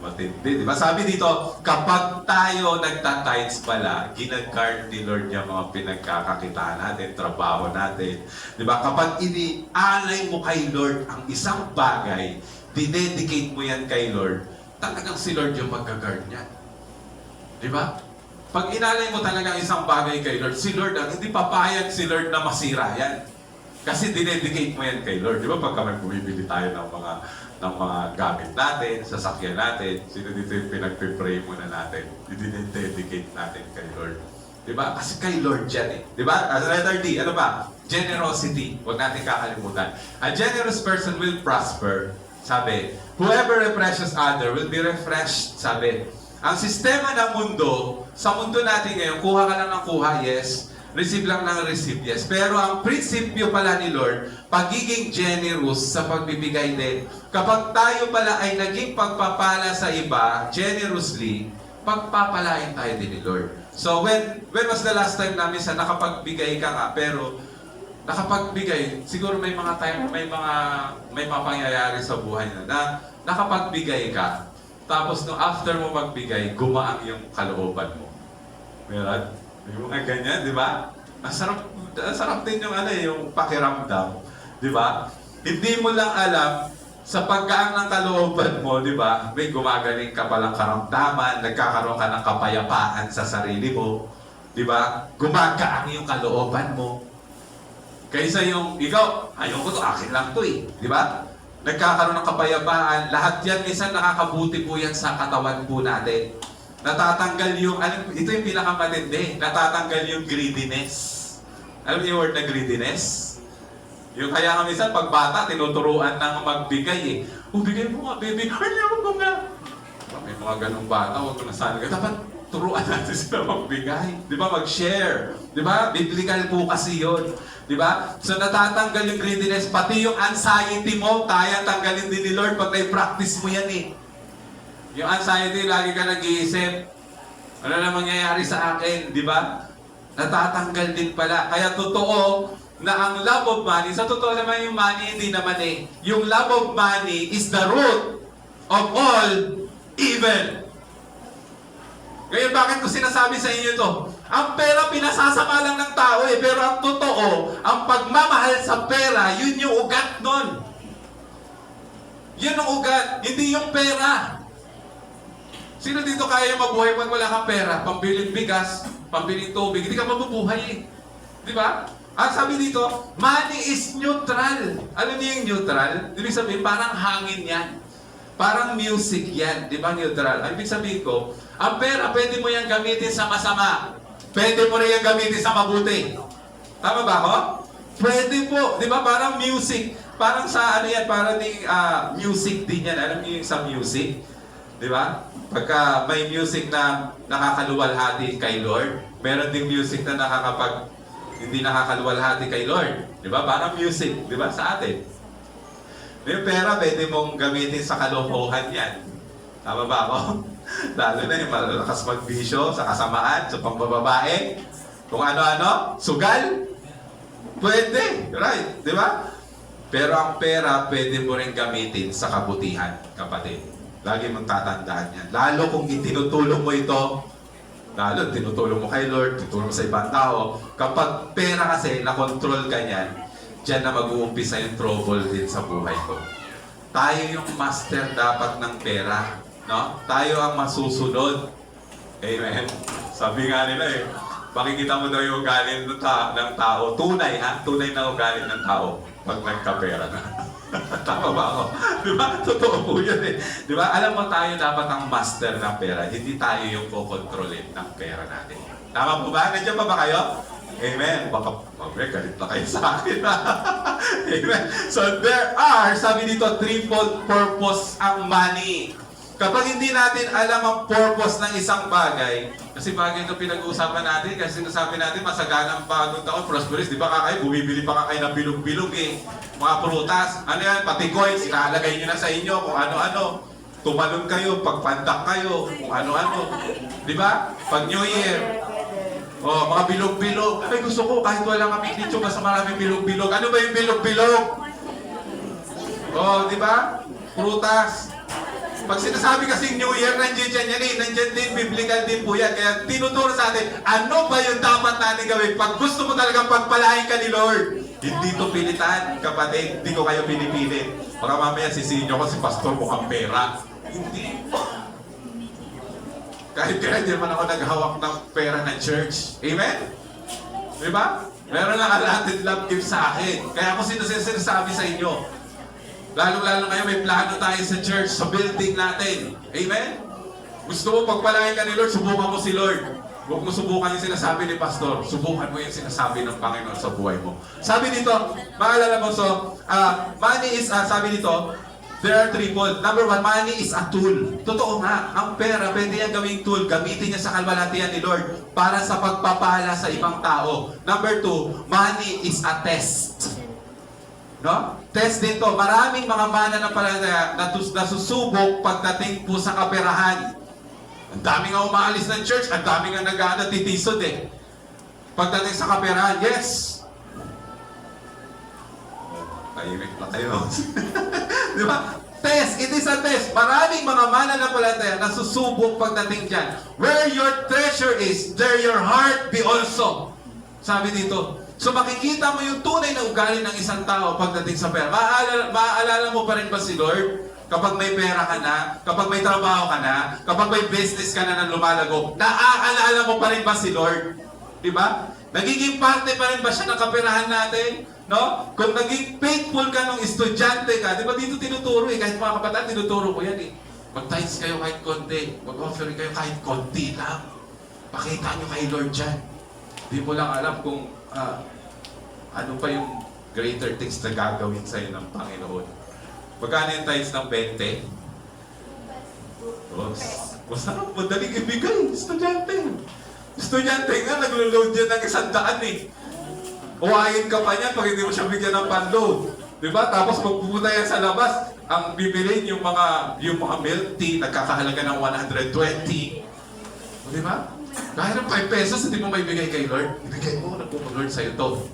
Matindi, di ba? Sabi dito, kapag tayo nagtatides pala, ginag-guard ni Lord yung mga pinagkakakitaan natin, trabaho natin. Di ba? Kapag inialay mo kay Lord ang isang bagay, dinedicate mo yan kay Lord, talagang si Lord yung mag-guard niyan. Di ba? Pag inalay mo talagang isang bagay kay Lord, si Lord ang hindi papayag si Lord na masira yan. Kasi dinedicate mo yan kay Lord. Di ba? Pag kami bumibili tayo ng mga gamit natin, sasakyan natin, sino dito yung pinagpipray muna natin? Dinedicate natin kay Lord. Di ba? Kasi kay Lord yan eh. Di ba? Letter D, ano ba? Generosity. Huwag natin kakalimutan. A generous person will prosper. Sabi, whoever refreshes other will be refreshed. Sabi, ang sistema ng mundo, sa mundo natin ngayon, kuha ka lang ng kuha, yes. Receive lang ng receive, yes. Pero ang prinsipyo pala ni Lord, pagiging generous sa pagbibigay din. Kapag tayo pala ay naging pagpapala sa iba, generously, pagpapalain tayo din ni Lord. So when was the last time namin sa nakapagbigay ka nga, pero nakapagbigay, siguro may mga time, may mga pangyayari sa buhay na nakapagbigay ka, tapos no after mo magbigay, gumaang yung kalooban mo. Meron? Yung mga ganyan, di ba? Masarap din yung yung pakiramdam, di ba? Hindi mo lang alam sa pagkaang ng kalooban mo, di ba? May gumagaling ka palang karamdaman, nagkakaroon ka ng kapayapaan sa sarili mo, di ba? Gumagaang yung kalooban mo. Kaysa yung, ikaw, ayaw ko to, akin lang to eh. Di ba? Nagkakaroon ng kapayapaan. Lahat yan, minsan nakakabuti po yan sa katawan po natin. Natatanggal yung, ito yung pinakamatindi, natatanggal yung greediness. Alam niyo yung word na greediness? Yung kaya nga minsan, pag bata, tinuturuan ng magbigay eh. Bigay mo nga, baby. Ayaw ko nga. May mga ganong bata, huwag ko na sana. Dapat turuan natin sila magbigay. Di ba? Mag-share. Di ba? Biblical po kasi yun. Di ba? So natatanggal yung greediness, pati yung anxiety mo, kaya tanggalin din ni Lord pag na-practice mo yan eh. Yung anxiety, lagi ka nag-iisip, ano na mangyayari sa akin, di ba? Natatanggal din pala. Kaya totoo na ang love of money, sa totoo naman yung money, hindi naman eh. Yung love of money is the root of all evil. Ngayon, bakit ko sinasabi sa inyo to? Ang pera, pinasasama lang ng tao eh. Pero ang totoo, ang pagmamahal sa pera, yun yung ugat nun. Yun ang ugat, hindi yung pera. Sino dito kaya mabuhay pag wala kang pera? Pambiling bigas, pambiling tubig, hindi ka mabubuhay eh. Di ba? Ang sabi dito, money is neutral. Ano niyo yung neutral? Ibig sabihin, parang hangin yan. Parang music yan. Di ba neutral? Ang ibig sabihin ko, ang pera, pwede mo yan gamitin sa masama. Pwede mo rin yan gamitin sa mabuti. Tama ba ako? Pwede po. Di ba? Parang music. Parang sa ano yan, parang ding music din yan. Alam niyo yung sa music? Di ba? Pagka may music na nakakaluwalhati kay Lord, meron ding music na hindi nakakaluwalhati kay Lord. Di ba? Parang music. Di ba? Sa atin. Yung pera, pwede mong gamitin sa kalokohan yan. Tama ba ako? Lalo na yung malakas magbisyo, sa kasamaan, sa pambababae, kung ano-ano, sugal. Pwede, right? Di ba? Pero ang pera, pwede mo rin gamitin sa kabutihan, kapatid. Lagi mong tatandaan yan. Lalo kung itinutulong mo ito, lalo tinutulong mo kay Lord, tinutulong mo sa ibang tao. Kapag pera kasi, nakontrol ka niyan, diyan na mag-uumpisa yung trouble din sa buhay ko. Tayo yung master dapat ng pera. No? Tayo ang masusunod. Amen. Sabi nga nila makikita mo daw yung ugali ng tao. Tunay, ha? Tunay na ugali ng tao pag nagkapera na. Tama ba ako? Di ba? Totoo po yun Di ba? Alam mo tayo dapat ang master ng pera. Hindi tayo yung kukontrolin ng pera natin. Tama po ba? Nandiyan pa ba kayo? Amen. Baka galit na kayo sa akin. Amen. So there are, sabi dito, threefold purpose ang money. Kapag hindi natin alam ang purpose ng isang bagay, kasi bagay ito pinag-uusapan natin, kasi sinasabi natin, masaganang bagong taon, prosperous, di ba kakay, bumibili pa kakay ng bilog-bilog mga prutas, ano yan, pati coins, ilalagay nyo na sa inyo kung ano-ano, tumalon kayo, pagpandak kayo, kung ano-ano, di ba? Pag New Year, mga bilog-bilog, ay gusto ko, kahit wala kami dito, basta maraming bilog-bilog, ano ba yung bilog-bilog? Di ba? Prutas. Pag sinasabi kasing New Year, nandiyan yan nandiyan din, biblical din po yan. Kaya tinuturo sa atin, ano ba yung dapat natin gawin? Pag gusto mo talagang pagpalain ka ni Lord, hindi to pilitan, kapatid. Hindi ko kayo pinipilit. Baka mamaya sisihin nyo ko si Pastor mukhang pera. Hindi. Kahit kaya hindi naman ako naghawak ng pera ng church. Amen? Diba? Meron lang allotted love gift sa akin. Kaya ako sinasabi sa inyo, lalo-lalo ngayon may plano tayo sa church, sa building natin. Amen? Gusto mo pagpalain ka ni Lord, subukan mo si Lord. Huwag mo subukan yung sinasabi ni Pastor. Subukan mo yung sinasabi ng Panginoon sa buhay mo. Sabi dito, maalala mo, money is, sabi dito, there are threefold. Number one, money is a tool. Totoo nga, ang pera, pwede yan gawing tool. Gamitin niya sa kalwalhatian ni Lord para sa pagpapala sa ibang tao. Number two, money is a test. No? Test dito, maraming mga mananampalataya na nasusubok pagdating po sa kaperahan. Ang dami nga umaalis ng church, ang dami nga nag-titisod pagdating sa kaperahan, yes. Tahimik na kayo. Di ba? Test, it is a test. Maraming mga mananampalataya na susubok pagdating dyan. Where your treasure is, there your heart be also. Sabi dito. So makikita mo yung tunay na ugali ng isang tao pagdating sa pera. Maaalala mo pa rin ba si Lord? Kapag may pera ka na, kapag may trabaho ka na, kapag may business ka na lumalago, naaalala mo pa rin ba si Lord? Diba? Nagiging parte pa rin ba siya ng kaperahan natin? No? Kung naging faithful ka nung estudyante ka, di ba dito tinuturo kahit mga kabataan, tinuturo ko yan Mag-tithes kayo kahit konti, mag-offering kayo kahit konti lang. Pakita nyo kay Lord dyan. Di mo lang alam kung ano pa yung greater things na gagawin sa'yo ng Panginoon. Magkano yung tithes ng 20? Masarap, madaling ibigay, estudyante. Estudyante nga, naglo-load yan ng 100 Uwayin ka pa niyan pag hindi mo siya bigyan ng pan-load. Diba? Tapos magpupunta yan sa labas, ang bibilin yung mga milk tea, nagkakahalaga ng 120. Diba? Kahit ng 5 pesos, hindi mo maibigay kay Lord. Ibigay mo, nagpo-Lord sa'yo to.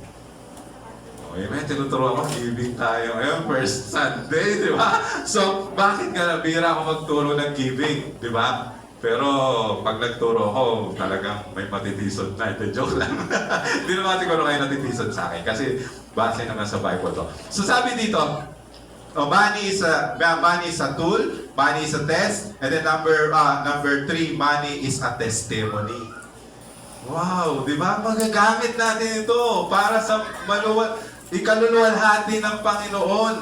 Amen, tinuturo ako, giving tayo. Ngayon, first Sunday, di ba? So, bakit ka nabira ako magturo ng giving? Di ba? Pero, pag nagturo ako, talagang may matitisod na. Ito, joke lang. Hindi naman siguro kayo natitisod sa akin. Kasi, base naman sa Bible to. So, sabi dito, money is a tool, money is a test, and then number 3, money is a testimony. Wow, di ba? Magagamit natin ito para sa ikaluluwalhati ng Panginoon.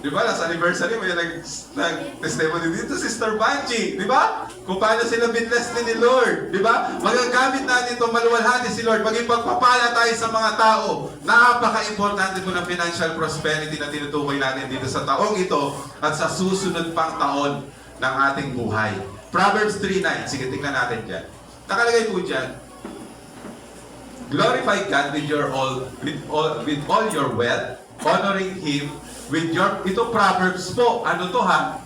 Di ba? Last anniversary, may nag-testimony dito, Sister Banji. Di ba? kung paano sila binless ni Lord. Di ba? Magagamit natin itong maluwalhati si Lord. Maging pagpapala tayo sa mga tao. Napaka-importante po ng financial prosperity na tinutukoy natin dito sa taong ito at sa susunod pang taon ng ating buhay. Proverbs 3:9. Sige, tingnan natin dyan. Nakalagay po dyan, glorify God with all your wealth, honoring Him with your... Ito Proverbs po. Ano to ha?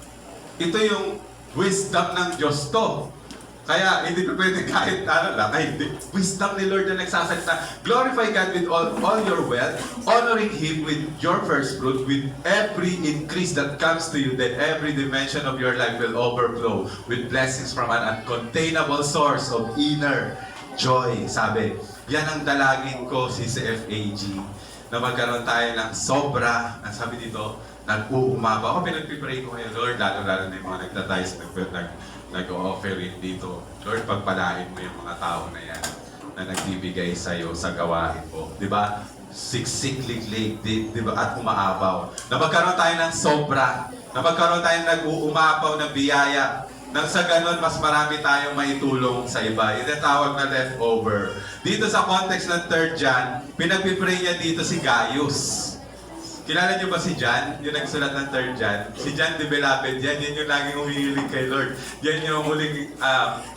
Ito yung wisdom ng Diyos to. Kaya hindi pa pwede kahit ano lang. Ay, hindi. Wisdom ni Lord na nagsasalita. Glorify God with all your wealth, honoring Him with your first fruit, with every increase that comes to you, that every dimension of your life will overflow with blessings from an uncontainable source of inner joy. Sabi, yan ang dalangin ko si CFAG, na magkaroon tayo ng sobra, ang sabi dito, nag-uumaba. Ako pinagpipray ko ngayon, Lord, lalo-lalo na yung mga nagtatice, nag-offering dito. Lord, pagpalain mo yung mga tao na yan na nagbibigay sa'yo sa gawain mo. Di ba? Siksik-liglig, di ba? At umaabaw. Na magkaroon tayo ng sobra. Na magkaroon tayo ng nag-uumapaw ng biyaya. Nang sa ganun, mas marami tayong maitulong sa iba. Yung tawag na leftover. Dito sa context ng 3 John, pinagpipray niya dito si Gaius. Kilala niyo ba si John? Yung nagsulat ng 3 John? Si John the Beloved, yan yung laging humihiling kay Lord. Yan yung huling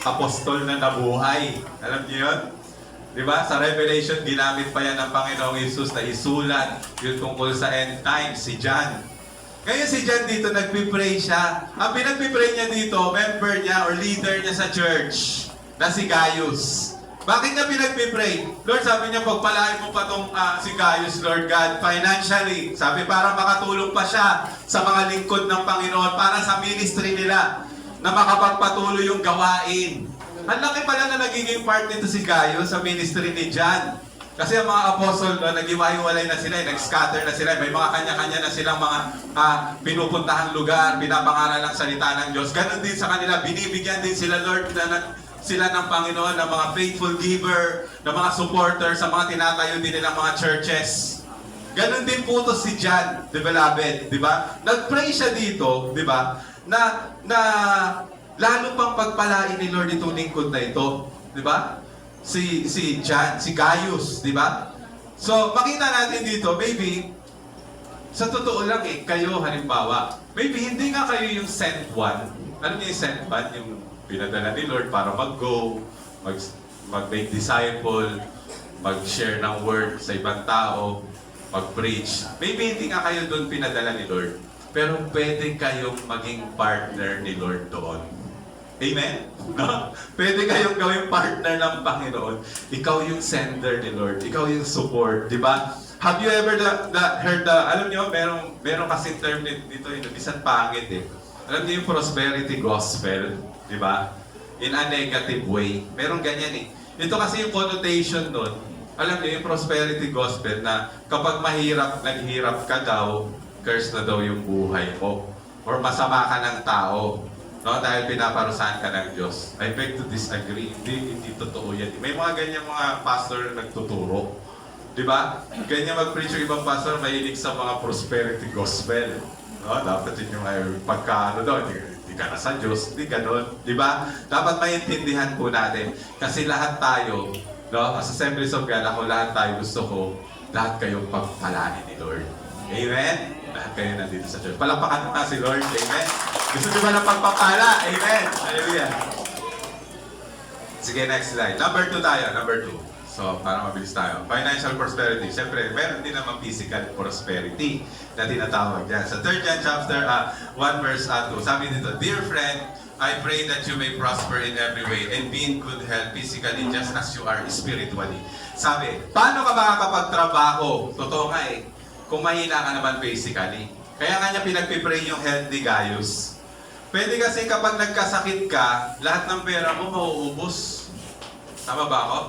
apostol na nabuhay. Alam niyo yun? Diba? Sa Revelation, ginamit pa yan ng Panginoong Hesus na isulat yung tungkol sa end times, si John. Ngayon si John dito, nagpipray siya. Ang pinagpipray niya dito, member niya or leader niya sa church, na si Gaius. Bakit niya pinagpipray? Lord, sabi niya, pagpalain mo pa itong si Gaius, Lord God, financially. Sabi, para makatulong pa siya sa mga lingkod ng Panginoon, para sa ministry nila, na makapagpatuloy yung gawain. Ang laki pala na nagiging part nito si Gaius sa ministry ni John. Kasi ang mga apostol, nag-iwahiwalay na sila, nag-scatter na sila, may mga kanya-kanya na silang mga pinupuntahang lugar, pinapangaral ng salita ng Diyos. Ganon din sa kanila, binibigyan din sila, Lord, sila ng Panginoon, ng mga faithful giver, ng mga supporter sa mga tinatayo din nilang mga churches. Ganon din po to si John, the Beloved, di ba? Nag-pray siya dito, di ba? Na lalo pang pagpalain ni Lord itong lingkod na ito, di ba? Si John, si Gaius, di ba? So, makita natin dito, maybe, sa totoo lang kayo halimbawa, maybe hindi nga kayo yung sent one. Ano yung sent one? Yung pinadala ni Lord para mag-go, mag-make disciple, mag-share ng word sa ibang tao, mag-preach. Maybe hindi nga kayo doon pinadala ni Lord, pero pwede kayong maging partner ni Lord doon. Amen? No? Pwede kayong gawing partner ng Panginoon. Ikaw yung sender ni Lord. Ikaw yung support. Di ba? Have you ever heard alam niyo, meron kasing term dito, bisan pangit eh. Alam niyo yung prosperity gospel? Di ba? In a negative way. Meron ganyan eh. Ito kasi yung connotation nun. Alam niyo yung prosperity gospel na kapag naghirap ka daw, curse na daw yung buhay mo. Or masama ka ng tao. No, dahil pinaparusahan ka ng Diyos. I beg to disagree. Hindi totoo yan. May mga ganyan mga pastor na nagtuturo. Di ba? Ganyan mag-preach yung ibang pastor, mahilig sa mga prosperity gospel. No, dapat yun yung pagkaano daw, hindi ka na sa Diyos. Hindi ganun. Di ba? Dapat maintindihan po natin. Kasi lahat tayo, no, as Assemblies of God, ako lahat tayo gusto ko, lahat kayong pagpalain ni Lord. Amen? Lahat kayo nandito sa church. Palakpakan na si Lord. Amen? Gusto nyo ba ng pagpapala? Amen? Hallelujah. Sige, next slide. Number 2 tayo. Number 2. So, para mabilis tayo. Financial prosperity. Siyempre, meron din naman physical prosperity na tinatawag dyan. Sa 3 John chapter 1 verse 2, sabi dito, Dear friend, I pray that you may prosper in every way and be in good health physically just as you are spiritually. Sabi, paano ka makakapagtrabaho? Totoo nga eh. Kung mahina ka naman physically. Kaya nga niya pinagpipray yung health ni Gaius. Pwede kasi kapag nagkasakit ka, lahat ng pera mo mauubos. Tama ba ako?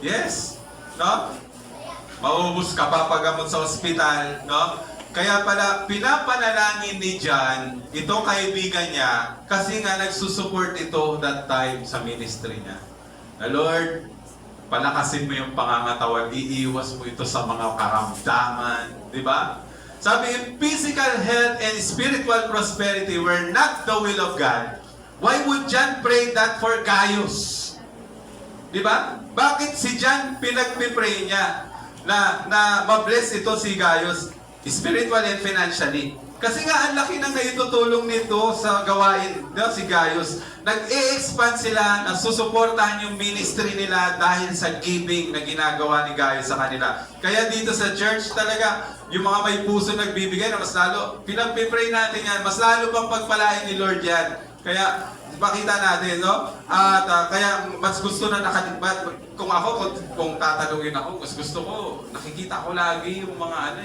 Yes. No? Mauubos ka papagamot sa ospital. No? Kaya pala, pinapanalangin ni John, itong kaibigan niya, kasi nga nagsusupport ito that time sa ministry niya. Na Lord, palakasin mo yung pangangatawan, iiwas mo ito sa mga karamdaman. Di ba? Sabi, physical health and spiritual prosperity were not the will of God, Why would John pray that for Gaius? Di ba? Bakit si John pinagpipray niya na ma-bless ito si Gaius spiritually and financially? Kasi nga, ang laki ng naitutulong nito sa gawain, no, si Gaius. Nag-e-expand sila, nasusuportahan yung ministry nila dahil sa giving na ginagawa ni Gaius sa kanila. Kaya dito sa church talaga, yung mga may puso nagbibigay na mas lalo, pinagpipray natin yan, mas lalo pang pagpalain ni Lord yan. Kaya, pakita natin, no? At kaya, mas gusto na kung ako, kung tatanungin ako, mas gusto ko, nakikita ko lagi yung mga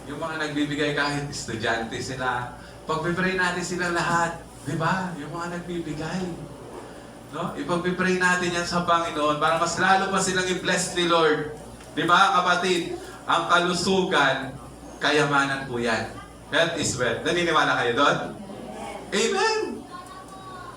yung mga nagbibigay kahit estudyante sila. Pagpipray natin silang lahat. Di ba? Yung mga nagbibigay. No? Ipagpipray natin yan sa Panginoon para mas lalo pa silang i-bless ni Lord. Di ba, kapatid? Ang kalusugan, kayamanan po yan. Health is wealth. Naniniwala kayo doon? Amen!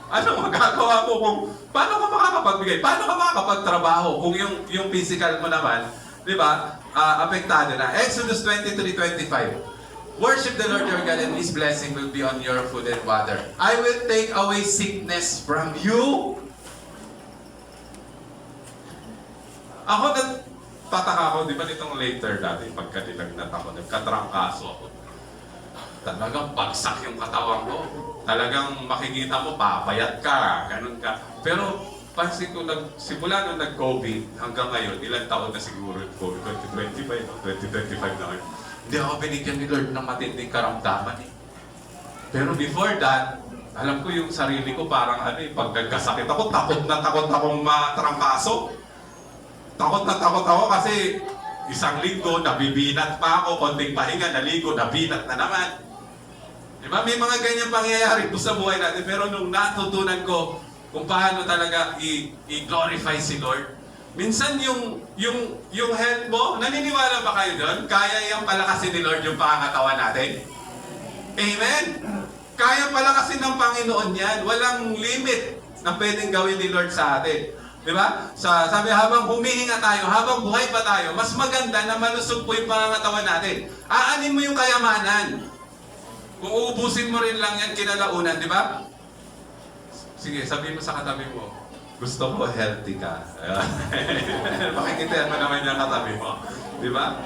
Ano magagawa mo kung paano ka makakapagbigay? Paano ka makakapagtrabaho kung yung physical mo naman, di ba, apektado na? Exodus 23:25. Worship the Lord your God and His blessing will be on your food and water. I will take away sickness from you. Ako pataka ako, di ba nitong later dati, pagka nilagnat ako, nagkatrangkaso ako. Talagang bagsak yung katawan ko. Talagang makikita mo, papayat ka, ganun ka. Pero, pansin ko, simula nung nag-COVID, hanggang ngayon, ilang taon na siguro yung COVID, 2025 o 2025 na ngayon, hindi ako binigyan ni Lord ng matinding karamdaman eh. Pero before that, alam ko yung sarili ko parang pag nagkasakit ako, takot na takot akong matrangkaso. Takot na takot ako kasi isang linggo, nabibinat pa ako, konting pahinga, naligo, nabinat na naman. Diba? May mga ganyang pangyayari po sa buhay natin. Pero nung natutunan ko kung paano talaga i-glorify si Lord, minsan yung health mo, naniniwala ba kayo doon? Kaya yung palakasin ni Lord yung pangangatawan natin? Amen? Kaya palakasin ng Panginoon yan. Walang limit na pwedeng gawin ni Lord sa atin. Diba? Sabi, habang humihinga tayo, habang buhay pa tayo, mas maganda na malusog po yung pangangatawan natin. Aanin mo yung kayamanan. Kung uubusin mo rin lang yan kinalaunan, di ba? Sige, sabihin mo sa katabi mo, gusto ko healthy ka. Makikita mo naman yung katabi mo. Di ba?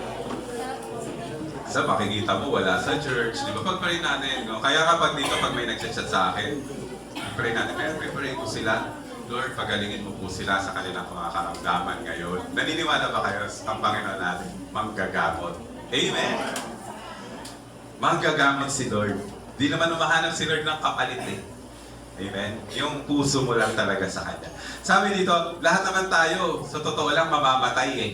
Sa makikita mo, wala sa church. Di ba? Pag-pray natin. No? Kaya kapag dito, pag may nag-chat sa akin, pray natin. Kaya pray ko sila. Lord, pagalingin mo po sila sa kanilang mga karamdaman ngayon. Naniniwala ba kayo ang Panginoon natin? Manggagamot. Amen? Manggagamot si Lord. Di naman umahanap si Lord ng kapalit eh. Amen? Yung puso mo lang talaga sa Kanya. Sabi dito, lahat naman tayo, sa totoo lang, mamamatay eh.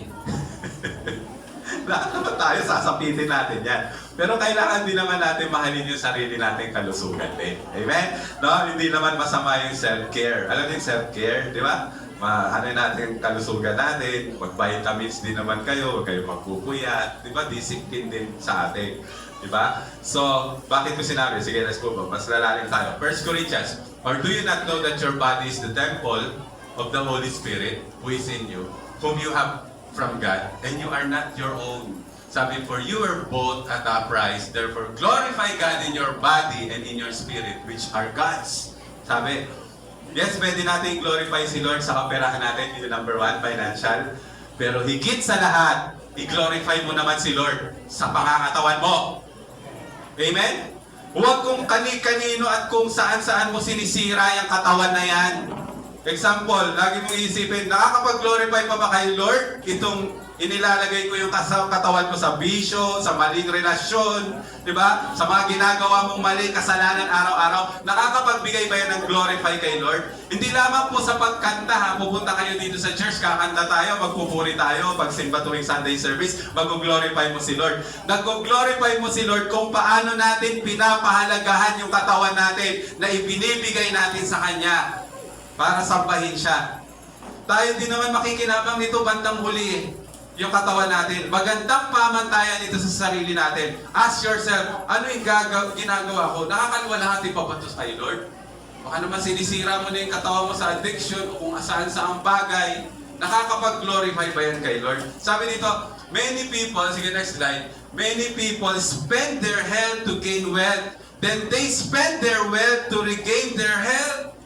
Lahat naman tayo, sasapitin natin yan. Pero kailangan din naman natin mahalin yung sarili natin kalusugan din. Amen? No? Hindi naman masama yung self-care. Alam niyo yung self-care, di ba? Ano natin kalusugan natin, mag-vitamins din naman kayo, huwag kayo magpupuyat, di ba? Discipline din sa atin. Diba? So, bakit ko sinabi? Sige, let's go. Mas lalalim tayo. 1 Corinthians. Or do you not know that your body is the temple of the Holy Spirit who is in you, whom you have from God, and you are not your own? Sabi, for you are bought at a price, therefore glorify God in your body and in your spirit, which are God's. Sabi, yes, pwede natin glorify si Lord sa kaperahan natin, yung number 1, financial. Pero higit sa lahat, i-glorify mo naman si Lord sa pangangatawan mo. Amen? Huwag kung kani-kanino at kung saan-saan mo sinisira yung katawan na yan. Example, lagi mong iisipin, nakakapag-glorify pa ba kay Lord? Itong inilalagay ko yung katawan ko sa bisyo, sa maling relasyon, di ba? Sa mga ginagawa mong mali, kasalanan araw-araw. Nakakapagbigay ba yan ng glorify kay Lord? Hindi lamang po sa pagkanta ha, pupunta kayo dito sa church, kakanta tayo, magpupuri tayo, pagsimba tuwing Sunday service, mag-glorify mo si Lord. Nag-glorify mo si Lord kung paano natin pinapahalagahan yung katawan natin na ibinibigay natin sa Kanya para sambahin siya. Tayo din naman makikinabang nito bandang huli yung katawan natin. Magandang pamantayan ito sa sarili natin. Ask yourself, ano yung ginagawa ko? Nakakalwalhati pa ba ito kay Lord? Baka naman sinisira mo na yung katawan mo sa addiction o kung saan-saang bagay. Nakakapag-glorify ba yan kay Lord? Sabi dito, many people, sige next slide, many people spend their health to gain wealth, then they spend their wealth to regain their health.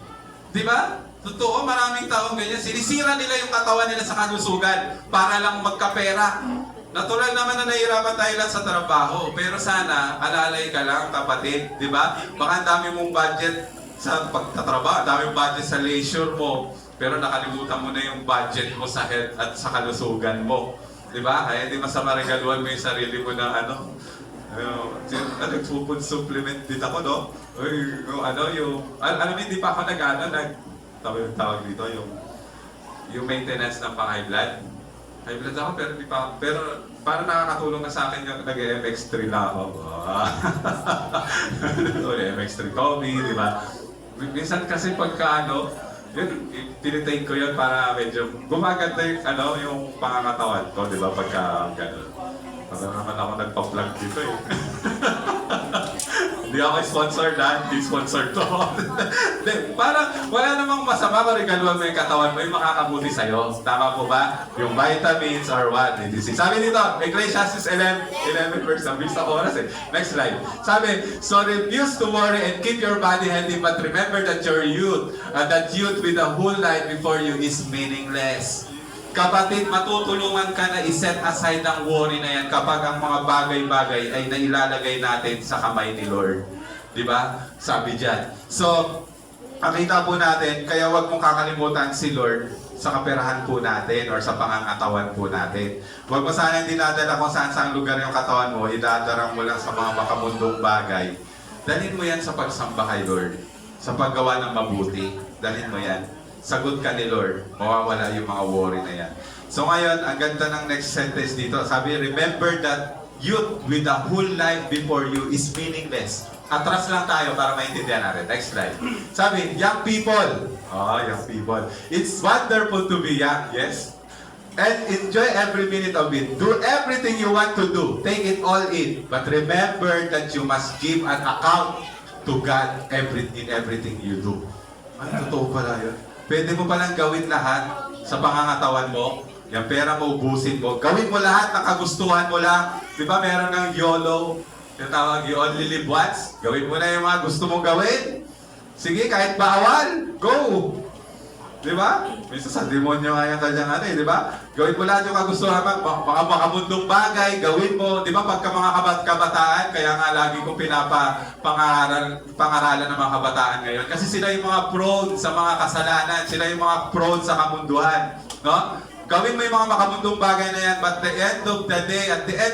Di ba? Totoo, maraming taong ganyan. Sinisira nila yung katawan nila sa kalusugan para lang magkapera. Natural naman na nahihirapan tayo lang sa trabaho. Pero sana, alalay ka lang, kapatid. Di ba? Baka ang dami mong budget sa pagtatrabaho, ang dami mong budget sa leisure mo. Pero nakalimutan mo na yung budget mo sa health at sa kalusugan mo. Di ba? Kaya hindi masama regaluhan mo yung sarili mo ng food supplement din ako, no? Alam mo, hindi pa ako tawag dito, yung maintenance ng pang-high blood. High blood ako, pero parang nakakatulong na sa akin yung nag-MX3 na ako. MX3 coffee, di ba? Minsan kasi pagka tinitake ko yun para medyo gumaganda yung pangangatawan ko, di ba? Pagka gano'n. Parang naman ako nagpa-plug dito eh. Hindi ako sponsored hindi sponsored to. Parang wala namang masama kung regaluhan mo yung katawan mo, yung makakabuti sa'yo. Tama po ba? Yung vitamins or what? Sabi dito, Ecclesiastes 11 verse, ang bilis na oras eh. Next slide. Sabi, so refuse to worry and keep your body healthy, but remember that your youth, that youth with a whole life before you is meaningless. Kapatid, matutulungan ka na i-set aside ang worry na yan kapag ang mga bagay-bagay ay nailalagay natin sa kamay ni Lord. Di ba? Sabi dyan. So, makita po natin, kaya wag mong kakalimutan si Lord sa kaperahan po natin or sa pangangatawan po natin. Huwag mo sana dinadala kung saan lugar yung katawan mo, idadarang mo lang sa mga makamundong bagay. Dalhin mo yan sa pagsamba kay Lord. Sa paggawa ng mabuti. Dalhin mo yan. Sagot ka ni Lord, mawawala yung mga worry na yan. So ngayon, ang ganda ng next sentence dito. Sabi, remember that youth with a whole life before you is meaningless. Atras lang tayo para maintindihan natin. Next slide. Sabi, young people. Young people. It's wonderful to be young, yes? And enjoy every minute of it. Do everything you want to do. Take it all in. But remember that you must give an account to God in everything you do. Ay, totoo pala yun. Pwede mo palang gawin lahat sa pangangatawan mo. Yung pera mo, ubusin mo. Gawin mo lahat ng kagustuhan mo lang. Di ba meron ng YOLO? Yung tawag, you only live once. Gawin mo na yung mga gusto mong gawin. Sige, kahit bawal, go! Di ba? Minsan sa demonyo nga yung kanyang di ba? Gawin mo lahat yung kagustuhan mo. Mga makamundong bagay, gawin mo. Di ba pagka mga kabataan, kaya nga lagi kong pangaralan ng mga kabataan ngayon. Kasi sila yung mga prone sa mga kasalanan. Sila yung mga prone sa kamunduhan. No? Gawin mo yung mga makamundong bagay na yan, but at the end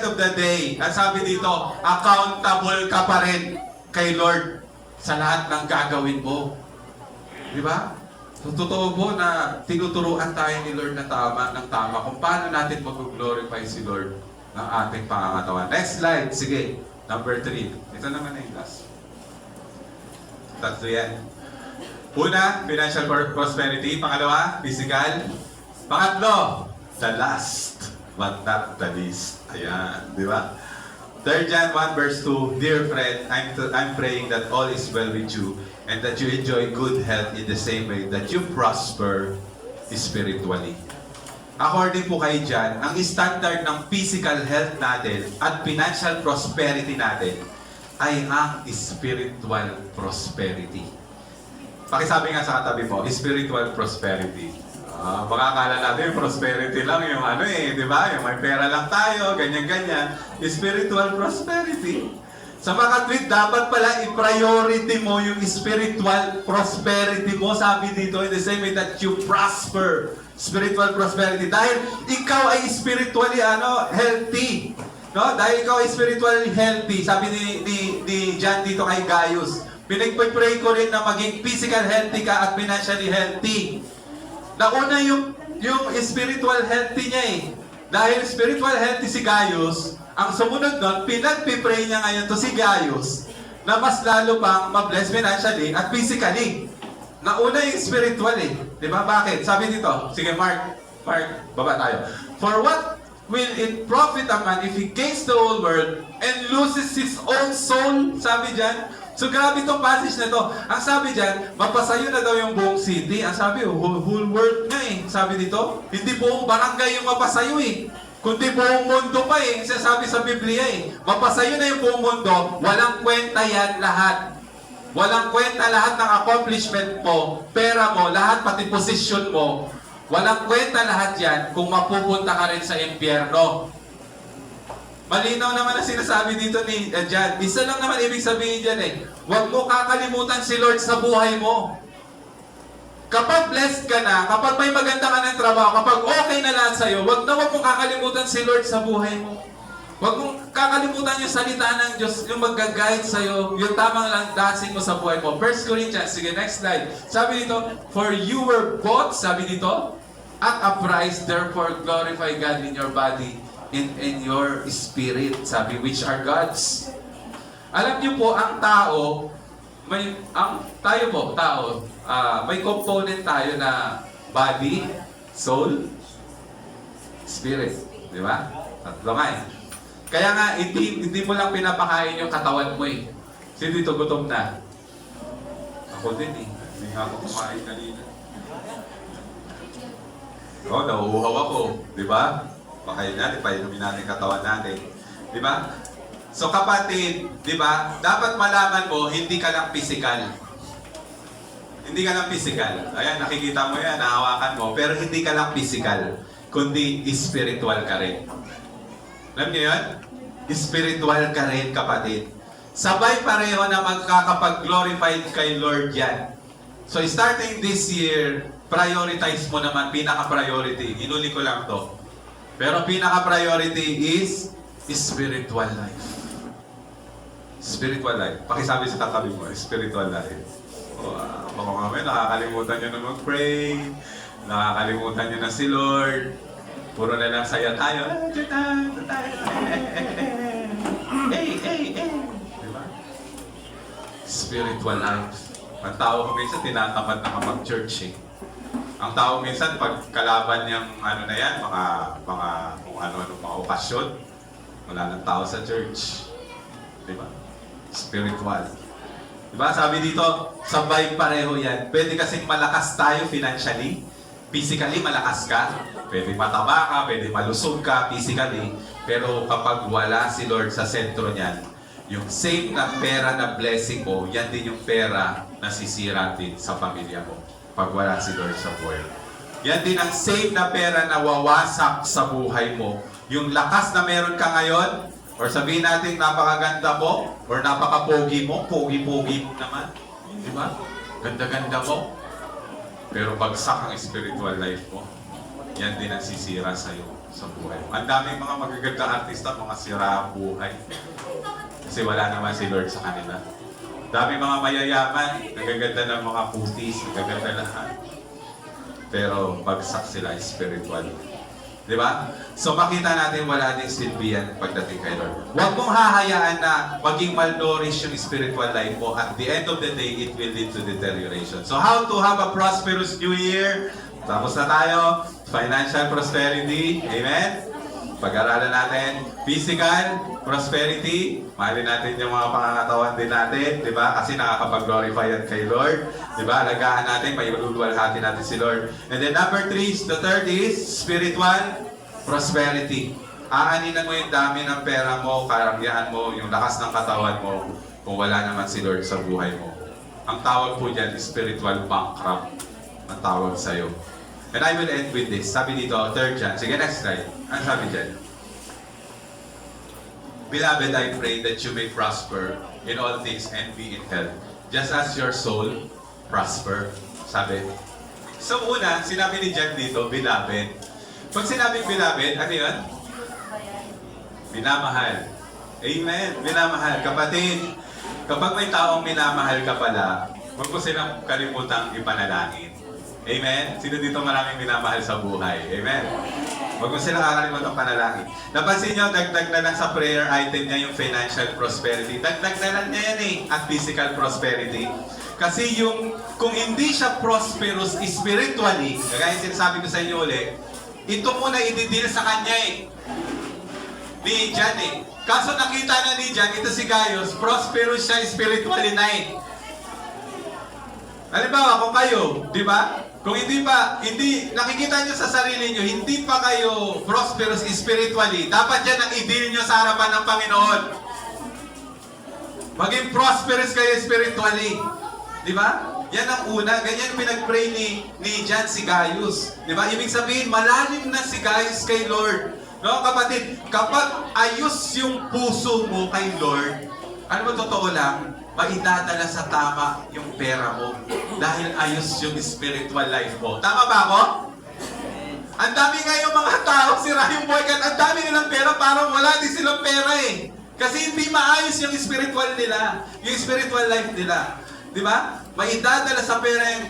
of the day, ang sabi dito, accountable ka pa rin kay Lord sa lahat ng gagawin mo. Di ba? So, totoo po na tinuturuan tayo ni Lord ng tama kung paano natin mag-glorify si Lord ng ating pangangatawan. Next slide. Sige. Number 3. Ito naman na yung last. Tatlo yan. Una, financial prosperity. Pangalawa, physical. Pangatlo, the last, but not the least. Ayan, di ba? 3 John 1 verse 2, Dear friend, I'm praying that all is well with you and that you enjoy good health in the same way that you prosper spiritually. According po kay John, ang standard ng physical health natin at financial prosperity natin ay ang spiritual prosperity. Pakisabi nga sa katabi mo, spiritual prosperity. Baka akala natin yung prosperity lang yung di ba? Yung may pera lang tayo, ganyan-ganyan. Spiritual prosperity. Sa mga tweet, dapat pala i-priority mo yung spiritual prosperity mo. Sabi dito, in the same way that you prosper. Spiritual prosperity. Dahil ikaw ay spiritually healthy. No? Dahil ikaw ay spiritually healthy. Sabi ni John dito kay Gaius, pinag-pray ko rin na maging physical healthy ka at financially healthy. Nauna yung spiritual healthy niya Dahil spiritual healthy si Gaius, ang sumunod doon, pinag-pray niya ngayon to si Gaius na mas lalo pang ma-bless financially at physically. Nauna yung spiritual Di ba? Bakit? Sabi dito, sige Mark, baba tayo. For what will it profit a man if he gains the whole world and loses his own soul? Sabi dyan. So grabe itong passage na to. Ang sabi dyan, mapasayo na daw yung buong city. Ang sabi, whole world nga Sabi dito, hindi buong barangay yung mapasayo kundi buong mundo pa Sabi sa Biblia Mapasayo na yung buong mundo, walang kwenta yan lahat. Walang kwenta lahat ng accomplishment mo, pera mo, lahat pati posisyon mo. Walang kwenta lahat yan kung mapupunta ka rin sa impyerno. Malinaw naman ang sinasabi dito ni John. Isa lang naman ibig sabihin dyan eh. Huwag mo kakalimutan si Lord sa buhay mo. Kapag blessed ka na, kapag may maganda ka ng trabaho, kapag okay na lahat sa'yo, huwag mong kakalimutan si Lord sa buhay mo. Huwag mong kakalimutan yung salita ng Diyos, yung mag-guide sa'yo, yung tamang landasing mo sa buhay mo. 1 Corinthians, sige, next slide. Sabi dito, for you were bought, sabi dito, at a price, therefore glorify God in your body, in your spirit, sabi, which are God's. Alam niyo po, ang tao, may component tayo na body, soul, spirit. Di ba? Tatlo nga eh. Kaya nga, hindi mo lang pinapakain yung katawan mo eh. Sino dito gutom na? Ako din eh. Hindi nga ako kumain kanina. Oo, nauuhaw ako. Di ba? Pakain natin, painumin natin katawan natin. Di ba? So kapatid, di ba? Dapat malaman mo, hindi ka lang physical. Hindi ka lang physical. Ayan, nakikita mo yan, nahawakan mo. Pero hindi ka lang physical, kundi spiritual ka rin. Alam niyo yan? Spiritual ka rin, kapatid. Sabay pareho na magkakapag-glorified kay Lord yan. So starting this year, prioritize mo naman, pinaka-priority. Inuli ko lang to. Pero pinaka-priority is spiritual life. Spiritual life. Pakisabi sa katabi mo, spiritual life. Baka mamaya nakakalimutan nyo na mag-pray, nakakalimutan nyo na si Lord, puro na lang saya tayo. Diba? Spiritual life. Ang tao minsan tinatamad na mag-church eh. Ang tao minsan pag kalaban niyang ano na yan, mga kung ano-ano mga okasyon, wala nang tao sa church. Diba? Spiritual. Diba? Sabi dito, sabay pareho yan. Pwede kasing malakas tayo financially. Physically, malakas ka. Pwede mataba ka, pwede malusog ka physically. Pero kapag wala si Lord sa sentro niyan, yung same na pera na blessing mo, yan din yung pera na sisira din sa pamilya mo. Pag wala si Lord sa buhay. Yan din ang same na pera na wawasak sa buhay mo. Yung lakas na meron ka ngayon, or sabihin natin napakaganda mo, or napakapogi mo, pogi-pogi mo naman. Di ba? Ganda-ganda mo. Pero bagsak ang spiritual life mo, yan din ang sisira sa'yo sa buhay mo. Ang daming mga magagandang artista, mga sira ang buhay. Kasi wala naman si Lord sa kanila. Daming mga mayayaman, nagaganda ng mga putis, nagaganda lahat. Pero bagsak sila spiritual. Di ba? So makita natin wala din silbi yan pagdating kay Lord. Huwag mong hahayaan na maging malnourished yung spiritual life mo. At the end of the day, it will lead to deterioration. So how to have a prosperous new year? Tapos na tayo. Financial prosperity. Amen? Pag-aralan natin. Physical prosperity. Mahalin natin yung mga pangangatawan din natin. Di ba? Kasi nakakapag-glorify yan kay Lord. Di ba? Alagaan natin. Pailuluwalhati natin si Lord. And then number 3, the third is spiritual prosperity. Aaninan mo yung dami ng pera mo, karamihan mo, yung lakas ng katawan mo, kung wala naman si Lord sa buhay mo. Ang tawag po dyan is spiritual bankrupt. Ang tawag sa'yo. And I will end with this. Sabi dito, 3 John. Sige, next slide. Ano sabi dyan? Beloved, I pray that you may prosper in all things and be in health, just as your soul prosper. Sabi. So una, sinabi ni John dito, beloved. Pag sinabing beloved, ano yun? Minamahal. Amen. Minamahal. Kapatid, kapag may taong minamahal ka pala, huwag mo silang kalimutang ipanalangin. Amen? Sino dito maraming minamahal sa buhay? Amen? Huwag mo silang kakalimutan panalangin. Napansin nyo, dagdag na lang sa prayer item niya yung financial prosperity. Dagdag na lang niya yan eh, at physical prosperity. Kasi yung, kung hindi siya prosperous spiritually, kagaya yung sinasabi ko sa inyo ulit, ito muna ididil sa kanya eh. Ni John eh. Kaso nakita na ni John, ito si Gaius, prosperous siya spiritually na eh. Halimbawa, kung kayo, di ba? Kung hindi nakikita nyo sa sarili nyo, hindi pa kayo prosperous spiritually, dapat yan ang i-deal nyo sa harapan ng Panginoon. Maging prosperous kayo spiritually. Di ba? Yan ang una. Ganyan pinag-pray ni John si Gaius. Di ba? Ibig sabihin, malalim na si Gaius kay Lord. No, kapatid, kapag ayos yung puso mo kay Lord, ano ba totoo lang? Maidadala sa tama yung pera mo. Dahil ayos yung spiritual life mo. Tama ba ako? Ang dami nga yung mga tao, sira yung buhay ka, ang dami nilang pera, parang wala din silang pera eh. Kasi hindi maayos yung spiritual nila, yung spiritual life nila. Di ba? Maidadala sa pera yung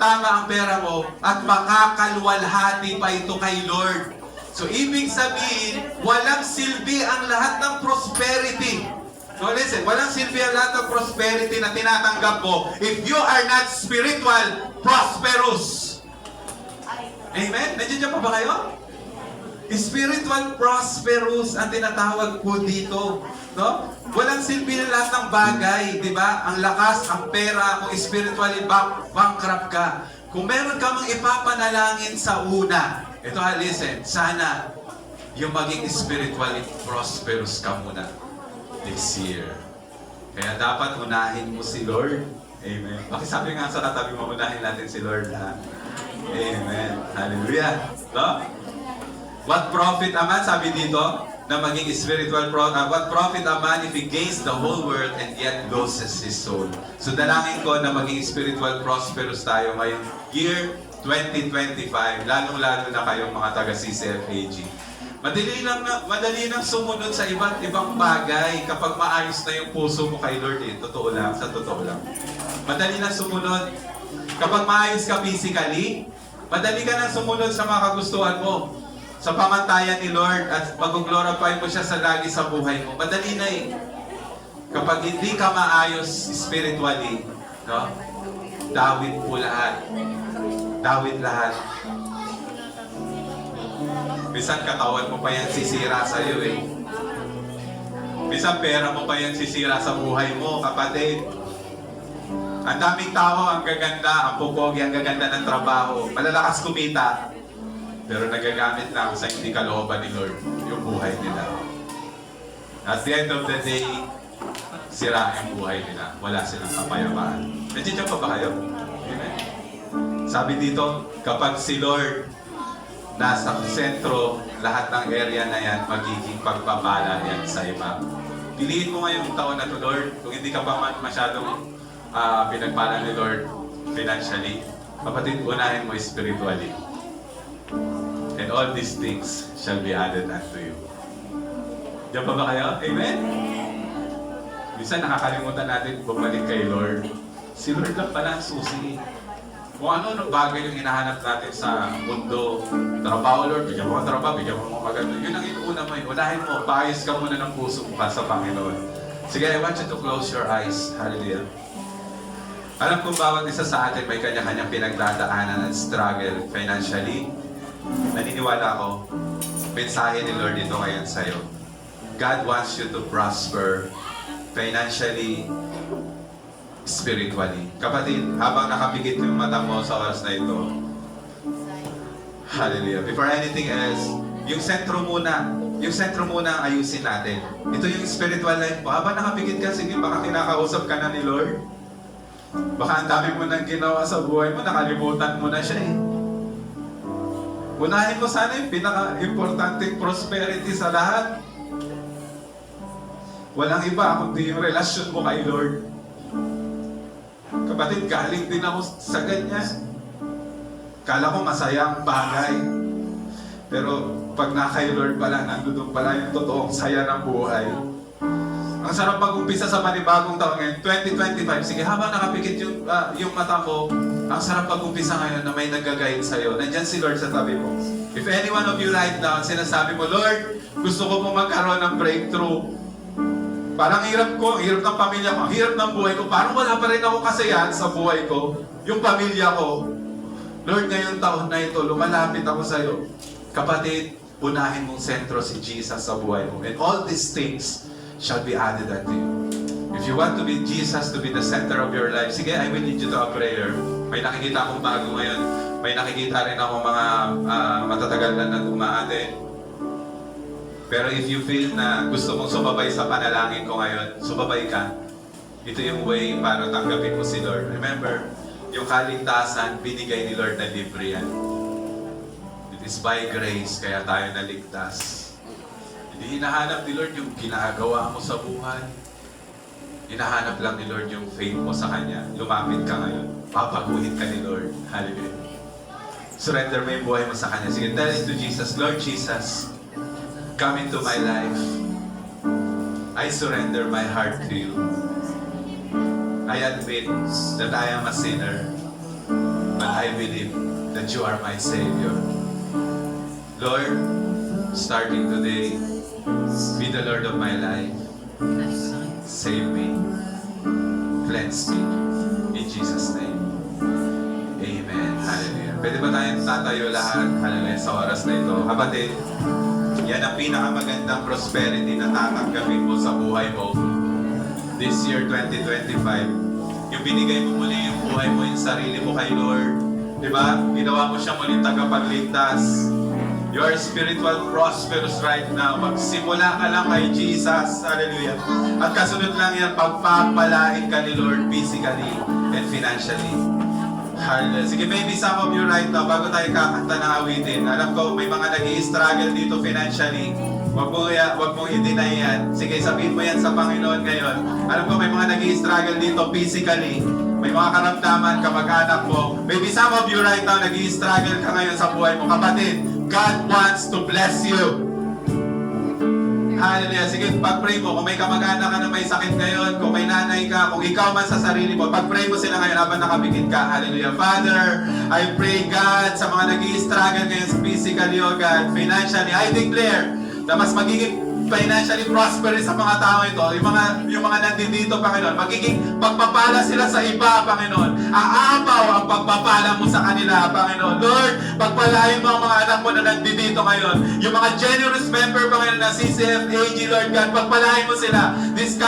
tama ang pera mo at makakalwalhati pa ito kay Lord. So, ibig sabihin, walang silbi ang lahat ng prosperity. So, listen, walang silbi ang lahat ng prosperity na tinatanggap mo if you are not spiritual prosperous. Amen? Nandiyan pa ba kayo? Spiritual prosperous ang tinatawag po dito. No? Walang silbi na lahat ng bagay, di ba? Ang lakas, ang pera, kung spiritually bankrupt ka. Kung meron ka mang ipapanalangin sa una, ito listen, sana yung maging spiritually prosperous ka muna this year. Kaya dapat unahin mo si Lord. Amen. Pakisabi nga sa katabi mo, unahin natin si Lord, ha? Amen. Hallelujah. No? What profit a man, sabi dito, na maging spiritual what profit a man if he gains the whole world and yet loses his soul. So dalangin ko na maging spiritual prosperous tayo ngayong year 2025, lalong-lalo na kayong mga taga-CCFAG. Madali lang sumunod sa iba't ibang bagay kapag maayos na yung puso mo kay Lord eh. Totoo lang, sa totoo lang. Madali lang sumunod. Kapag maayos ka physically, madali ka nang sumunod sa mga kagustuhan mo. Sa pamantayan ni Lord at mag-glorify mo siya sa lagi sa buhay mo. Madali na eh. Kapag hindi ka maayos spiritually, no? Dawit po lahat. Dawit lahat. Minsan katawan mo pa yan sisira sa iyo eh. Minsan pera mo pa yan sisira sa buhay mo, kapatid. Ang daming tao, ang gaganda, ang pupogi, ang gaganda ng trabaho, malalakas kumita, pero nagagamit lang sa hindi kalooban ni Lord yung buhay nila. At the end of the day, sira yung buhay nila. Wala silang kapayapaan. Nandiyan pa ba kayo? Amen? Sabi dito, kapag si Lord nasa sentro, lahat ng area na yan, magiging pagpapala yan sa iba. Piliin mo ngayong taon na to, Lord, kung hindi ka pa masyadong pinagpala ni Lord financially, kapatid, unahin mo spiritually. And all these things shall be added unto you. Diyan pa ba kayo? Amen? Minsan nakakalimutan natin bumalik kay Lord. Si Lord lang pala ang susi. Kung ano bagay yung hinahanap natin sa mundo, trabaho, Lord, bigyan mo ka trabaho, bigyan mo maganda. Yun ang inuuna mo. Unahin mo, paayos ka muna ng puso mo pa sa Panginoon. Sige, I want you to close your eyes. Hallelujah. Alam kong bawat isa sa atin may kanya-kanyang pinagdadaanan and struggle financially. Naniniwala ko, mensahe ni Lord ito ngayon sa'yo. God wants you to prosper financially, spiritually. Kapatid, habang nakapikit yung mata mo sa oras na ito, hallelujah. Before anything else, yung sentro muna ang ayusin natin. Ito yung spiritual life mo. Habang nakapikit ka, sige, baka kinakausap ka na ni Lord. Baka ang dami mo nang ginawa sa buhay mo, nakalimutan mo na siya eh. Unahin mo sana yung pinaka-importanting prosperity sa lahat. Walang iba kundi yung relasyon mo kay Lord. Kapatid, galing din ako sa ganyan. Kala ko masaya ang bagay. Pero pag na kay Lord pala, nandun pala yung totoong saya ng buhay. Ang sarap mag-umpisa sa panibagong taon ngayon, 2025. Sige, habang nakapikit yung mata mo, ang sarap mag-umpisa ngayon na may nag-guide sa'yo. Nandyan si Lord sa tabi mo. If any one of you right now, sinasabi mo, Lord, gusto ko po magkaroon ng breakthrough. Parang hirap ko, ang hirap ng pamilya ko, ang hirap ng buhay ko. Parang wala pa rin ako kasayahan sa buhay ko. Yung pamilya ko. Lord, ngayong taon na ito, lumalapit ako sa'yo. Kapatid, unahin mong sentro si Jesus sa buhay mo. And all these things shall be added unto you. If you want to be Jesus to be the center of your life, sige, I will lead you to a prayer. May nakikita akong bago ngayon. May nakikita rin akong mga matatagal na dumaate. Pero if you feel na gusto mong sumabay sa panalangin ko ngayon, sumabay ka. Ito yung way para tanggapin mo si Lord. Remember, yung kaligtasan, binigay ni Lord na libre yan. It is by grace, kaya tayo naligtas. Hindi hinahanap ni Lord yung ginagawa mo sa buhay. Hinahanap lang ni Lord yung faith mo sa Kanya. Lumapit ka ngayon. Papaguhin ka ni Lord. Hallelujah. Surrender mo yung buhay mo sa Kanya. Sige, tell it to Jesus, Lord Jesus, come into my life. I surrender my heart to you. I admit that I am a sinner, but I believe that you are my Savior. Lord, starting today, be the Lord of my life. Save me. Cleanse me. In Jesus' name. Amen. Hallelujah. Pwede ba tayong tatayo lahat? Hallelujah. Sa oras na ito. Kapatid, yan ang pinakamagandang prosperity na tatanggapin mo sa buhay mo. This year, 2025. Yung binigay mo muli yung buhay mo, yung sarili mo kay Lord. Diba? Ginawa mo siya muli tagapagligtas. You are spiritual prosperous right now. Magsimula ka lang kay Jesus. Hallelujah. At kasunod lang yan, pagpapalain ka ni Lord physically and financially. Hallelujah. Sige, maybe some of you right now, bago tayo kakanta ng awitin, alam ko may mga nag-i-struggle dito financially. Huwag mong i-deny yan. Sige, sabihin mo yan sa Panginoon ngayon. Alam ko may mga nag-i-struggle dito physically. May mga karamdaman, kamag-anak mo. Maybe some of you right now, nag-i-struggle ka ngayon sa buhay mo. Kapatid, God wants to bless you. Hallelujah. Sige, pag-pray mo. Kung may kamag-anak ka na may sakit ngayon, kung may nanay ka, kung ikaw man sa sarili mo, pag-pray mo sila ngayon habang nakabikit ka. Hallelujah. Father, I pray, God, sa mga nag-i-struggle ngayon physically, oh God, financially, I declare na mas magiging financially prosperous sa mga tao ito, yung mga nandito, Panginoon, magiging pagpapala sila sa iba, Panginoon. Aapaw ang pagpapala mo sa kanila, Panginoon. Lord, pagpalain mo ang mga anak mo na nandito ngayon. Yung mga generous member, Panginoon, na CCFAG, Lord God, pagpalain mo sila. This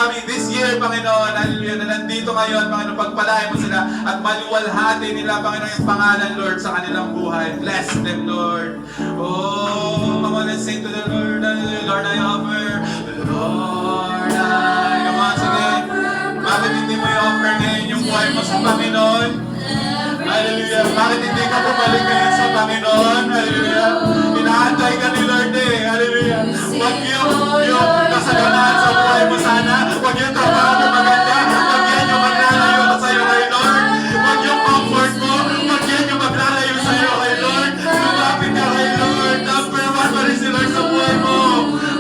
year, Panginoon, hallelujah, na nandito ngayon, Panginoon, pagpalain mo sila at maluwalhati nila, Panginoon, yung pangalan, Lord, sa kanilang buhay. Bless them, Lord. Oh, come on, let's sing to the Lord. Lord, I offer. Lord, I come on, sige. Bakit hindi mo i-offer ngayon yung buhay mo sa Panginoon? Hallelujah. Bakit hindi ka bumalik ngayon sa Panginoon? Hallelujah. Inaantay ka ni Lord eh. Hallelujah. Huwag yung kasalanan sa buhay mo sana. Huwag yung trabaho mo maganda. Huwag yan yung maglalayo ka sa'yo kay Lord. Huwag yung comfort mo. Huwag yan yung maglalayo sa'yo kay Lord. Lumapit ka kay Lord. Number one pa rin si Lord sa buhay mo.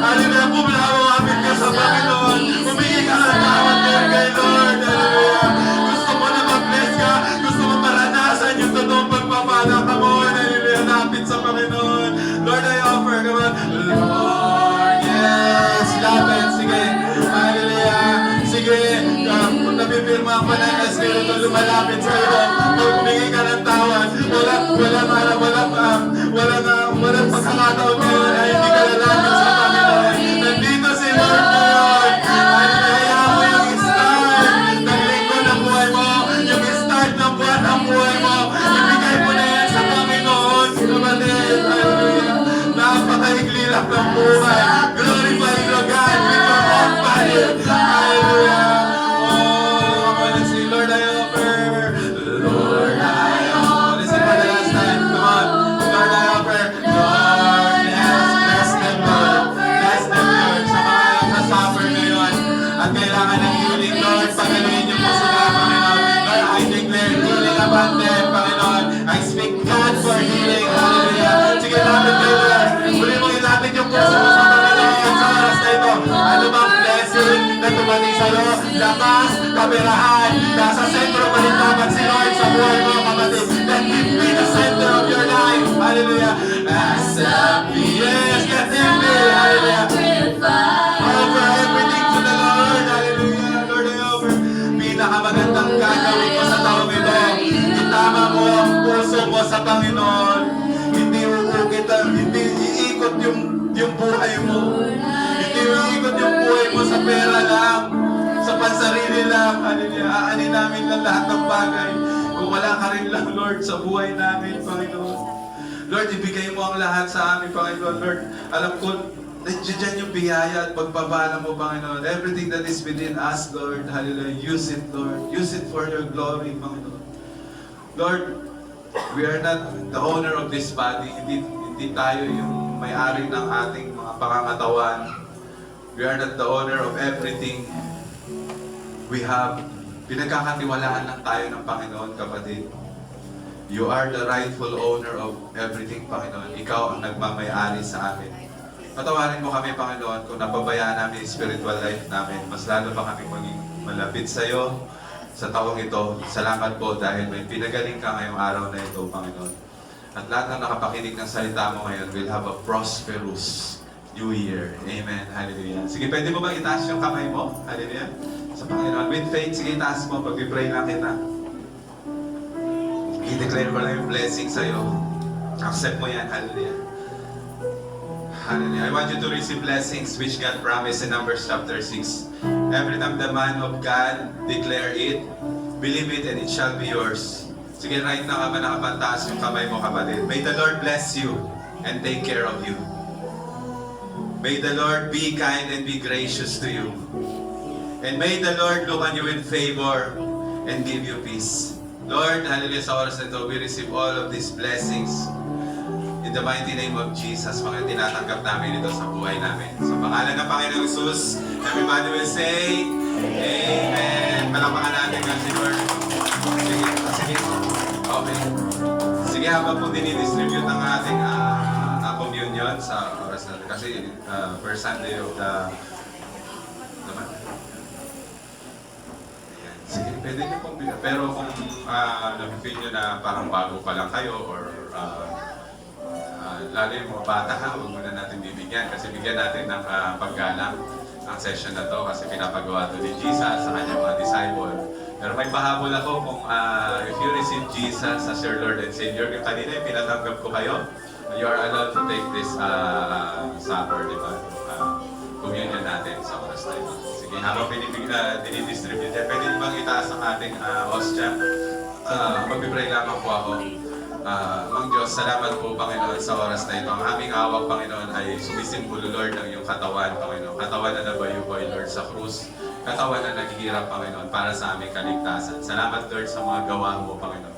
Hallelujah. Lumapit ka sa Panginoon. Humingi ka ng tawad kay Lord. Hallelujah. Gusto mo na mag-bless ka. Gusto mo maranasan yung totoong pagpapala ka mo. Hallelujah. Lapit sa Panginoon. Lord, I offer. Come on. Lord, yes. Lapit. Sige. Hallelujah. Sige. Kung nabibirma ang banal na Espiritu, lumalapit sa iyo. Kung humingi ka ng tawad, walang pagkakataon ngayon ay hindi ka lalapit sa Panginoon. Nandito si Lord ngayon. Hallelujah. Mo yung start ng linggo ng buhay mo. Yung start ng buwan ng buhay mo. Ibigay mo na yan sa Panginoon. Kapatid. Hallelujah. Napakaigli lang ng buhay. Glorify the God with your own body. Hallelujah. Oh, let's see. Lord, I offer. Lord, I offer. Let's see for the last time. Come on. Lord, I offer. Lord, yes. Bless them, Lord. Bless them, Lord. Sa mga nasuffer ngayon at kailangan ng healing, Lord, pagaluin niyo po sila, Panginoon. Lord, I declare healing upon them, Panginoon. I speak God for healing. Hallelujah. Sige, lapit kayo, Lord. Muli mo ilapit yung puso mo sa Panginoon sa oras na ito. Ano bang blessing na tumating sa'yo? Lakas, kaperahan, nasa sentro malintaman si Lord sa buhay mo, kapatid. Let Him be the center of your life. Hallelujah. As a yes, let Him be. Hallelujah. Offer everything to the Lord. Hallelujah. Lord, I offer. Pinakamagandang gagawin mo sa taong ito. Itama mo ang puso mo sa Panginoon. Hindi uukit, hindi iikot yung buhay mo. Hindi iikot yung buhay mo sa pera lang, sa pansarili lang. Hallelujah. Aanin namin lang lahat ng bagay. Kung wala ka rin lang, Lord, sa buhay namin, Panginoon. Lord, ibigay mo ang lahat sa amin, Panginoon. Lord, alam ko, nandiyan dyan yung biyaya at pagpapala mo, Panginoon. Everything that is within us, Lord, hallelujah, use it, Lord. Use it for your glory, Panginoon. Lord, we are not the owner of this body. Hindi tayo yung may-ari ng ating mga pangangatawan. We are not the owner of everything we have. Pinagkakatiwalaan lang tayo ng Panginoon, kapatid. You are the rightful owner of everything, Panginoon. Ikaw ang nagmamay-ari sa amin. Patawarin mo kami, Panginoon, kung napabayaan namin yung spiritual life namin. Mas lalo pa kami maging malapit sa iyo sa taong ito. Salamat po dahil may pinagaling ka ngayong araw na ito, Panginoon. At lahat ng nakapakinig ng salita mo ngayon will have a prosperous New Year. Amen. Hallelujah. Sige, pwede mo bang itaas yung kamay mo? Hallelujah. Sa Panginoon. With faith, sige, itaas mo. Pag-pray lang kita. I-declare ko lang yung blessing sa'yo. Accept mo yan. Hallelujah. Hallelujah. I want you to receive blessings which God promised in Numbers chapter 6. Every time the man of God declare it, believe it and it shall be yours. Sige, right now, habang nakapantaas yung kamay mo, kapatid. May the Lord bless you and take care of you. May the Lord be kind and be gracious to you. And may the Lord look on you with favor and give you peace. Lord, hallelujah, sa oras na ito, we receive all of these blessings. In the mighty name of Jesus, mga tinatanggap namin ito sa buhay namin. Sa pangalan ng Panginoong Jesus, everybody will say, Amen. Palakpakan natin nga si Lord. Sige. Okay. Sige, habang po dinidistribute ang ating communion sa oras natin. Kasi first Sunday of the naman. Ayan. Sige, pwede niyo pong bigyan. Pero kung nafe-feel nyo na parang bago pa lang kayo or lalo yung mga bata ha, huwag muna natin bibigyan kasi bigyan natin ng paggalang ang session na to kasi pinapagawa to ni Jesus sa kanyang mga disciple. Pero may pahabol ako kung if you receive Jesus as your Lord and Savior, yung kanina yung pinatanggap ko kayo, you are allowed to take this supper, di ba? Communion natin sa oras na ito. Sige, habang dinidistribute yan, pwede bang itaas ang ating hostya? Magpipray lamang po ako. Mang Diyos, salamat po, Panginoon, sa oras na ito. Ang aming awak, Panginoon, ay sumisimbolo, Lord, ng iyong katawan, Panginoon. Katawan na nabayubay, Lord, sa krus. Katawan na naghihirap, Panginoon, para sa aming kaligtasan. Salamat, Lord, sa mga gawa mo, Panginoon.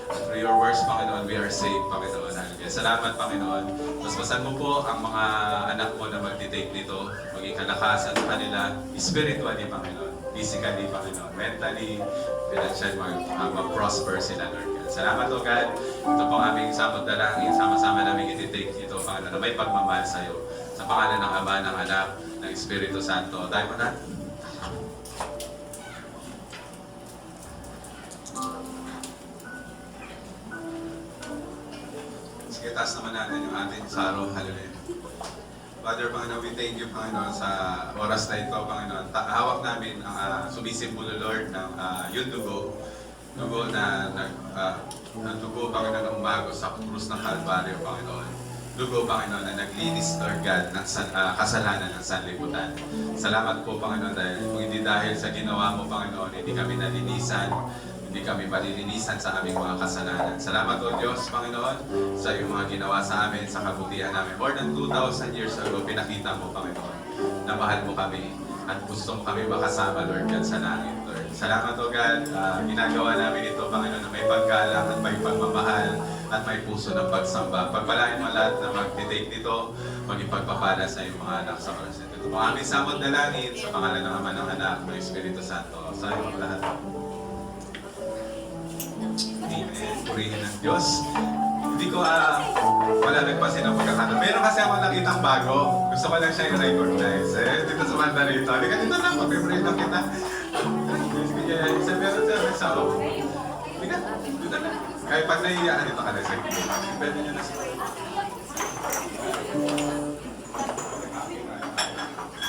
At through your words, Panginoon, we are saved, Panginoon. Hallelujah. Salamat, Panginoon. Paspasan mo po ang mga anak mo na magtitake nito. Maging kalakasan sa kanila, spiritually, Panginoon. Physically, Panginoon. Mentally, financially, mag-prosper sila, Lord. Salamat, O God. Ito po ang aming samot dalangin. Sama-sama namin ititake ito, Panginoon, na may pagmamahal sa iyo. Sa pangalan ng Ama, ng Anak, ng Espiritu Santo. Tayo mo na. Sige, taas naman natin yung ating saro. Hallelujah. Father, Panginoon, we thank you, Panginoon, sa oras na ito, Panginoon. Hawak namin ang sumisimbolo, Lord, ng yung dugo. Dugo na dugo, Panginoon, na umago sa krus ng Kalbaryo, Panginoon. Dugo, Panginoon, na naglinis, Lord God, ng kasalanan ng sanlibutan. Salamat po, Panginoon, dahil kung hindi dahil sa ginawa mo, Panginoon, hindi kami nalinisan, hindi kami malilinisan sa aming mga kasalanan. Salamat, O Diyos, Panginoon, sa iyong mga ginawa sa amin, sa kabutihan namin. More than 2,000 years ago, pinakita mo, Panginoon, na mahal mo kami at gusto mo kami makasama, Lord God, sa langit, Lord. Salamat, O God, ginagawa namin ito, Panginoon, na may paggalang at may pagmamahal at may puso ng pagsamba. Pagpalain mo lahat na mag-take nito, maging pagpapala sa iyong mga anak sa oras nito. Ito po aming samot na langit sa pangalan ng Ama, ng Anak, ng Espiritu Santo. Sa iyong lahat. Amen. Purihin ng Diyos. Hindi ko wala nagpasin ang pagkakataon. Meron kasi ako nakitang bago. Gusto ko lang siya i-recognize. Dito sa banda rito. Halika dito na, mag-pray lang kita. Isa meron siya, may sao. Halika, dito na. Kaya pag nahihiyahan dito ka na sa gilid, pwede nyo na siya.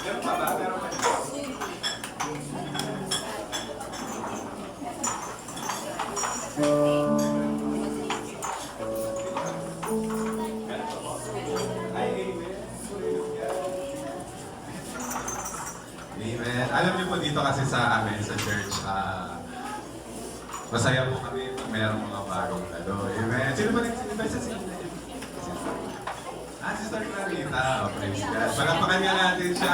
Meron pa ba? Meron pa. Amen. Alam niyo po dito kasi sa amin, sa church, masaya po kami pag mayroong mga bagong lalo. Amen. Sino ba nagsisimba sa sila? Sister Clary. Danica. Oh, praise God. Palapakan nga natin siya.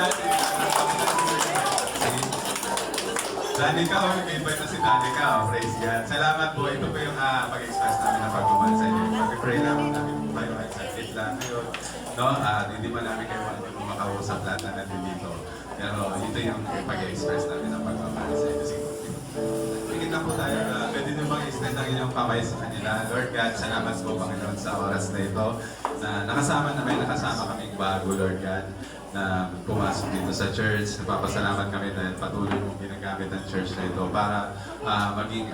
Danica, oh, nag-invite na si Danica. Oh, praise God. Salamat po. Ito po yung pag-express namin na pagmamahal sa inyo. Pag-pray namin po kayo. Excited lang kayo. No? Hindi man namin kayo makausap lahat na nandito. Pero ito yung pag-express namin ng pagmamahal sa inyo. Tingin lang po tayo. Pwede nyo bang extend ang inyong kamay sa kanila. Lord God, salamat po Panginoon sa oras na ito. Na nakasama kaming bago, Lord God, na pumasok dito sa church. Nagpapasalamat kami dahil patuloy mong ginagamit ang church na ito para maging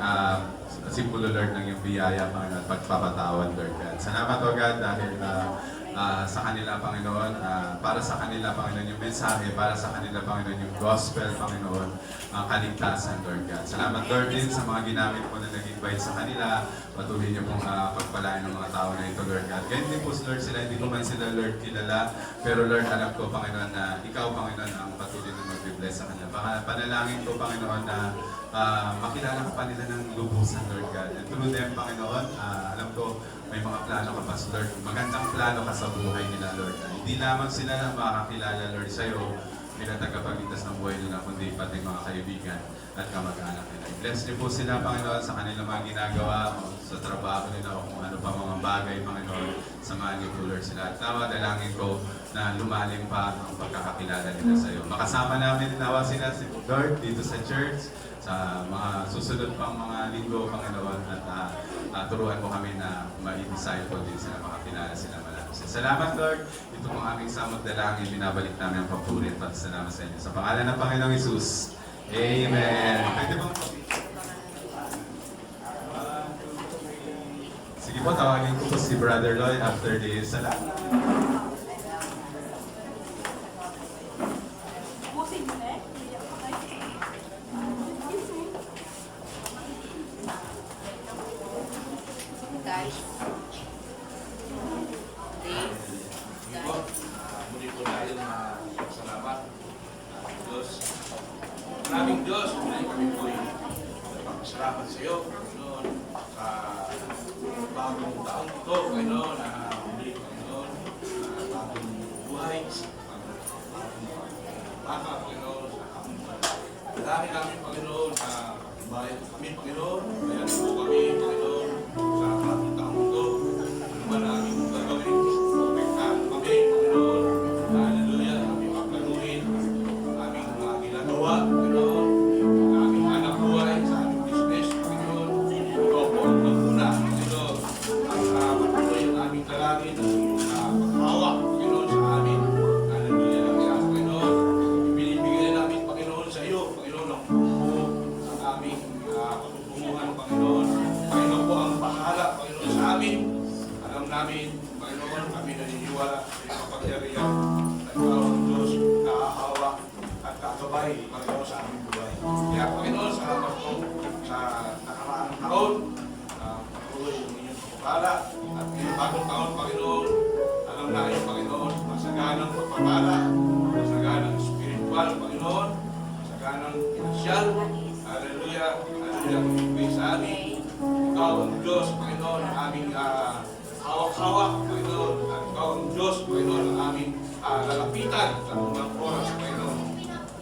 simbolo, Lord, ng iyong biyaya, Panginoon, at pagpapatawad, Lord God. Salamat, O God, dahil sa kanila, Panginoon, para sa kanila, Panginoon, yung mensahe, para sa kanila, Panginoon, yung gospel, Panginoon, ang kaligtasan, Lord God. Salamat, Lord, din sa mga ginamit mo na nag-invite sa kanila. Patuloy niyo pong pagpalain ng mga tao na ito, Lord God. Ganyan din po, Lord, sila, hindi ko man sila, Lord, kilala. Pero, Lord, alam ko, Panginoon, na ikaw, Panginoon, ang patuloy na mag-bless sa kanila. Panalangin ko, Panginoon, na makilala ka pa nila ng lubusan, Lord God. And through them, Panginoon, alam ko, may mga plano ka pa, Lord. Magandang plano ka sa buhay nila, Lord. Hindi lamang sila na makakilala, Lord, sa'yo, bilang tagapagligtas ng buhay nila, kundi pati mga kaibigan at kamag-anak nila. Bless niyo po sila, Panginoon, sa kanilang mga ginagawa, sa trabaho nila, o kung ano pa mga bagay, Panginoon, samahan niyo po, Lord, sila. At nawa, dalangin ko na lumalim pa ang pagkakakilala nila sa iyo. Makasama namin, nawa sila, Lord, dito sa church, sa mga susunod pang mga linggo, Panginoon, at turuan mo kami na ma-disciple din sila, makakilala sila malapit. Salamat, Lord. Ito pong aming samot dalangin, binabalik namin ang papuri at salamat sa inyo. Sa pangalan ng Panginoong Hesus. Amen. Pwede bang sige po, tawagin ko po si Brother Lloyd after the salamat. Guys. Muli po tayo na salamat. Diyos. Maraming Diyos, muli kami po yung nagpapasalamat sa iyo, Panginoon, sa bagong taon ito, Panginoon, na muli, Panginoon, na bagong buhay, bagong baka, Panginoon, sa dami namin, Panginoon, na bayan kami, Panginoon, kaya po kami, Panginoon, sa bagong taon ito, ano man ang aming gagawin, protektahan kami, Panginoon, hallelujah, aming paplanuhin, aming mga ginagawa, Panginoon, aming anak buhay, sa aming business, Panginoon, ikaw po ang maguna, Panginoon, at patuloy ang aming dalangin, paghawak, Panginoon, sa amin, hallelujah, kaya Panginoon, ibinibigay namin, Panginoon, sa iyo, Panginoon, ang buo, ang aming patutunguhan, Panginoon, Panginoon po ang bahala, Panginoon, sa amin, alam namin, Panginoon, kami naniniwala sa iyong kapangyarihan na ikaw ang Diyos na aahawa at kakabay, Panginoon, sa aming buhay. Kaya, Panginoon, salamat po sa nakaraang taon, patuloy ang inyong pagpapala, at ngayong bagong taon, Panginoon, alam namin, Panginoon, masaganang pagpapala, masaganang spiritual, Panginoon, masaganang financial, hallelujah, hallelujah, kumibigay sa amin. Ikaw ang Diyos, Panginoon, ang aming hawak-hawak, Panginoon, at ikaw ang Diyos, Panginoon, ang aming lalapitan sa mga oras, Panginoon.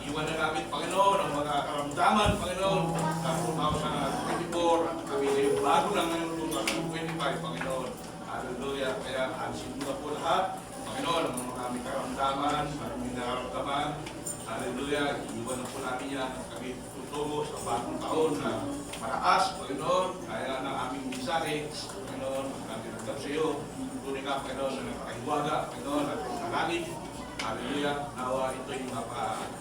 Iwan na namin, Panginoon, ang mga karamdaman, Panginoon, sa 2024, at kami ngayon bago lang ngayon 2025, Panginoon. Hallelujah, kaya alisin mo na po lahat, Panginoon, ang mga aming karamdaman, ang aming nararamdaman, hallelujah, iwan na po namin yan, at kami tutungo sa bagong taon na malakas, Panginoon, kaya ng aming mensahe, Panginoon, natin nagdap sa iyo, tunay ka, Panginoon, na nagpakahiwaga, Panginoon, at pangalit, hallelujah, nawa ito yung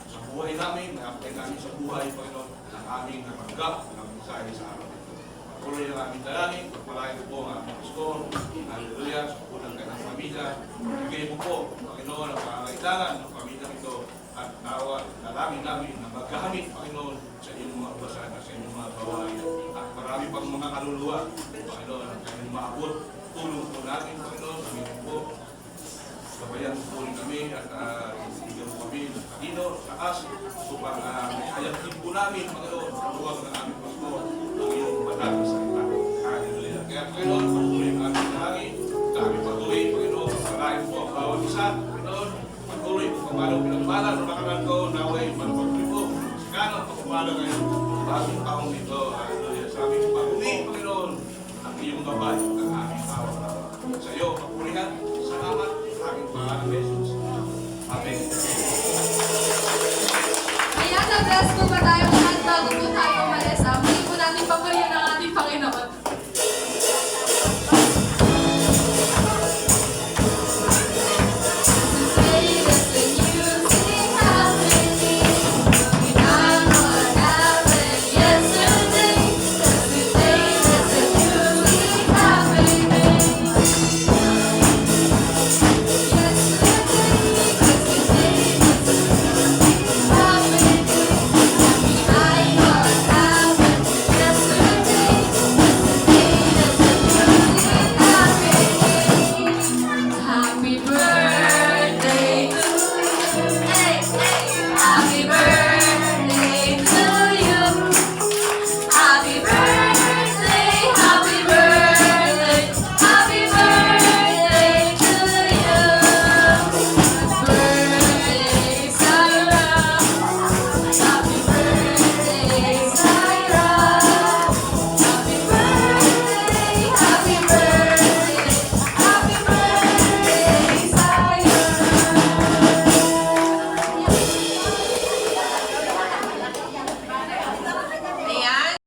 sa buhay namin, na-apply namin sa buhay, Panginoon, ng aming natanggap ng mensahe sa araw ito. Patuloy ang aming dalangin, pagpalain po ang aming pastor, hallelujah, sa unang kanyang pamilya, bigay mo po, Panginoon, ang pangangailangan ng pamilya ito, at nawa, dalangin namin na magkahamit, Panginoon, sa iyong mga basan at sa iyong mga bawahan. At marami pang mga kaluluwa, Panginoon, ang kanyang maabot. Tulong po natin, Panginoon, kami po. Gabayan po rin kami at bigyan po kami ng kanino, taas, upang hayagin po namin, Panginoon, tuwag ng aming pastor, ang iyong banal na salita. Hallelujah. Kaya, Panginoon, patuloy ang aming dalangin, kami patuloy, Panginoon, pagpalain po ang bawat isa, Panginoon, anong pinagpala ng nakaraan ko, naway magpagribo. Sigano ang pagpapala ngayon, bagong taong ito. Hallelujah. Sabi ko, paguli, Panginoon, ang iyong gabay, ang aming hawak. Sa iyo, papurihan, salamat, sa aming pangalan, Jesus. Amen. Ayan, na-bless po ba tayo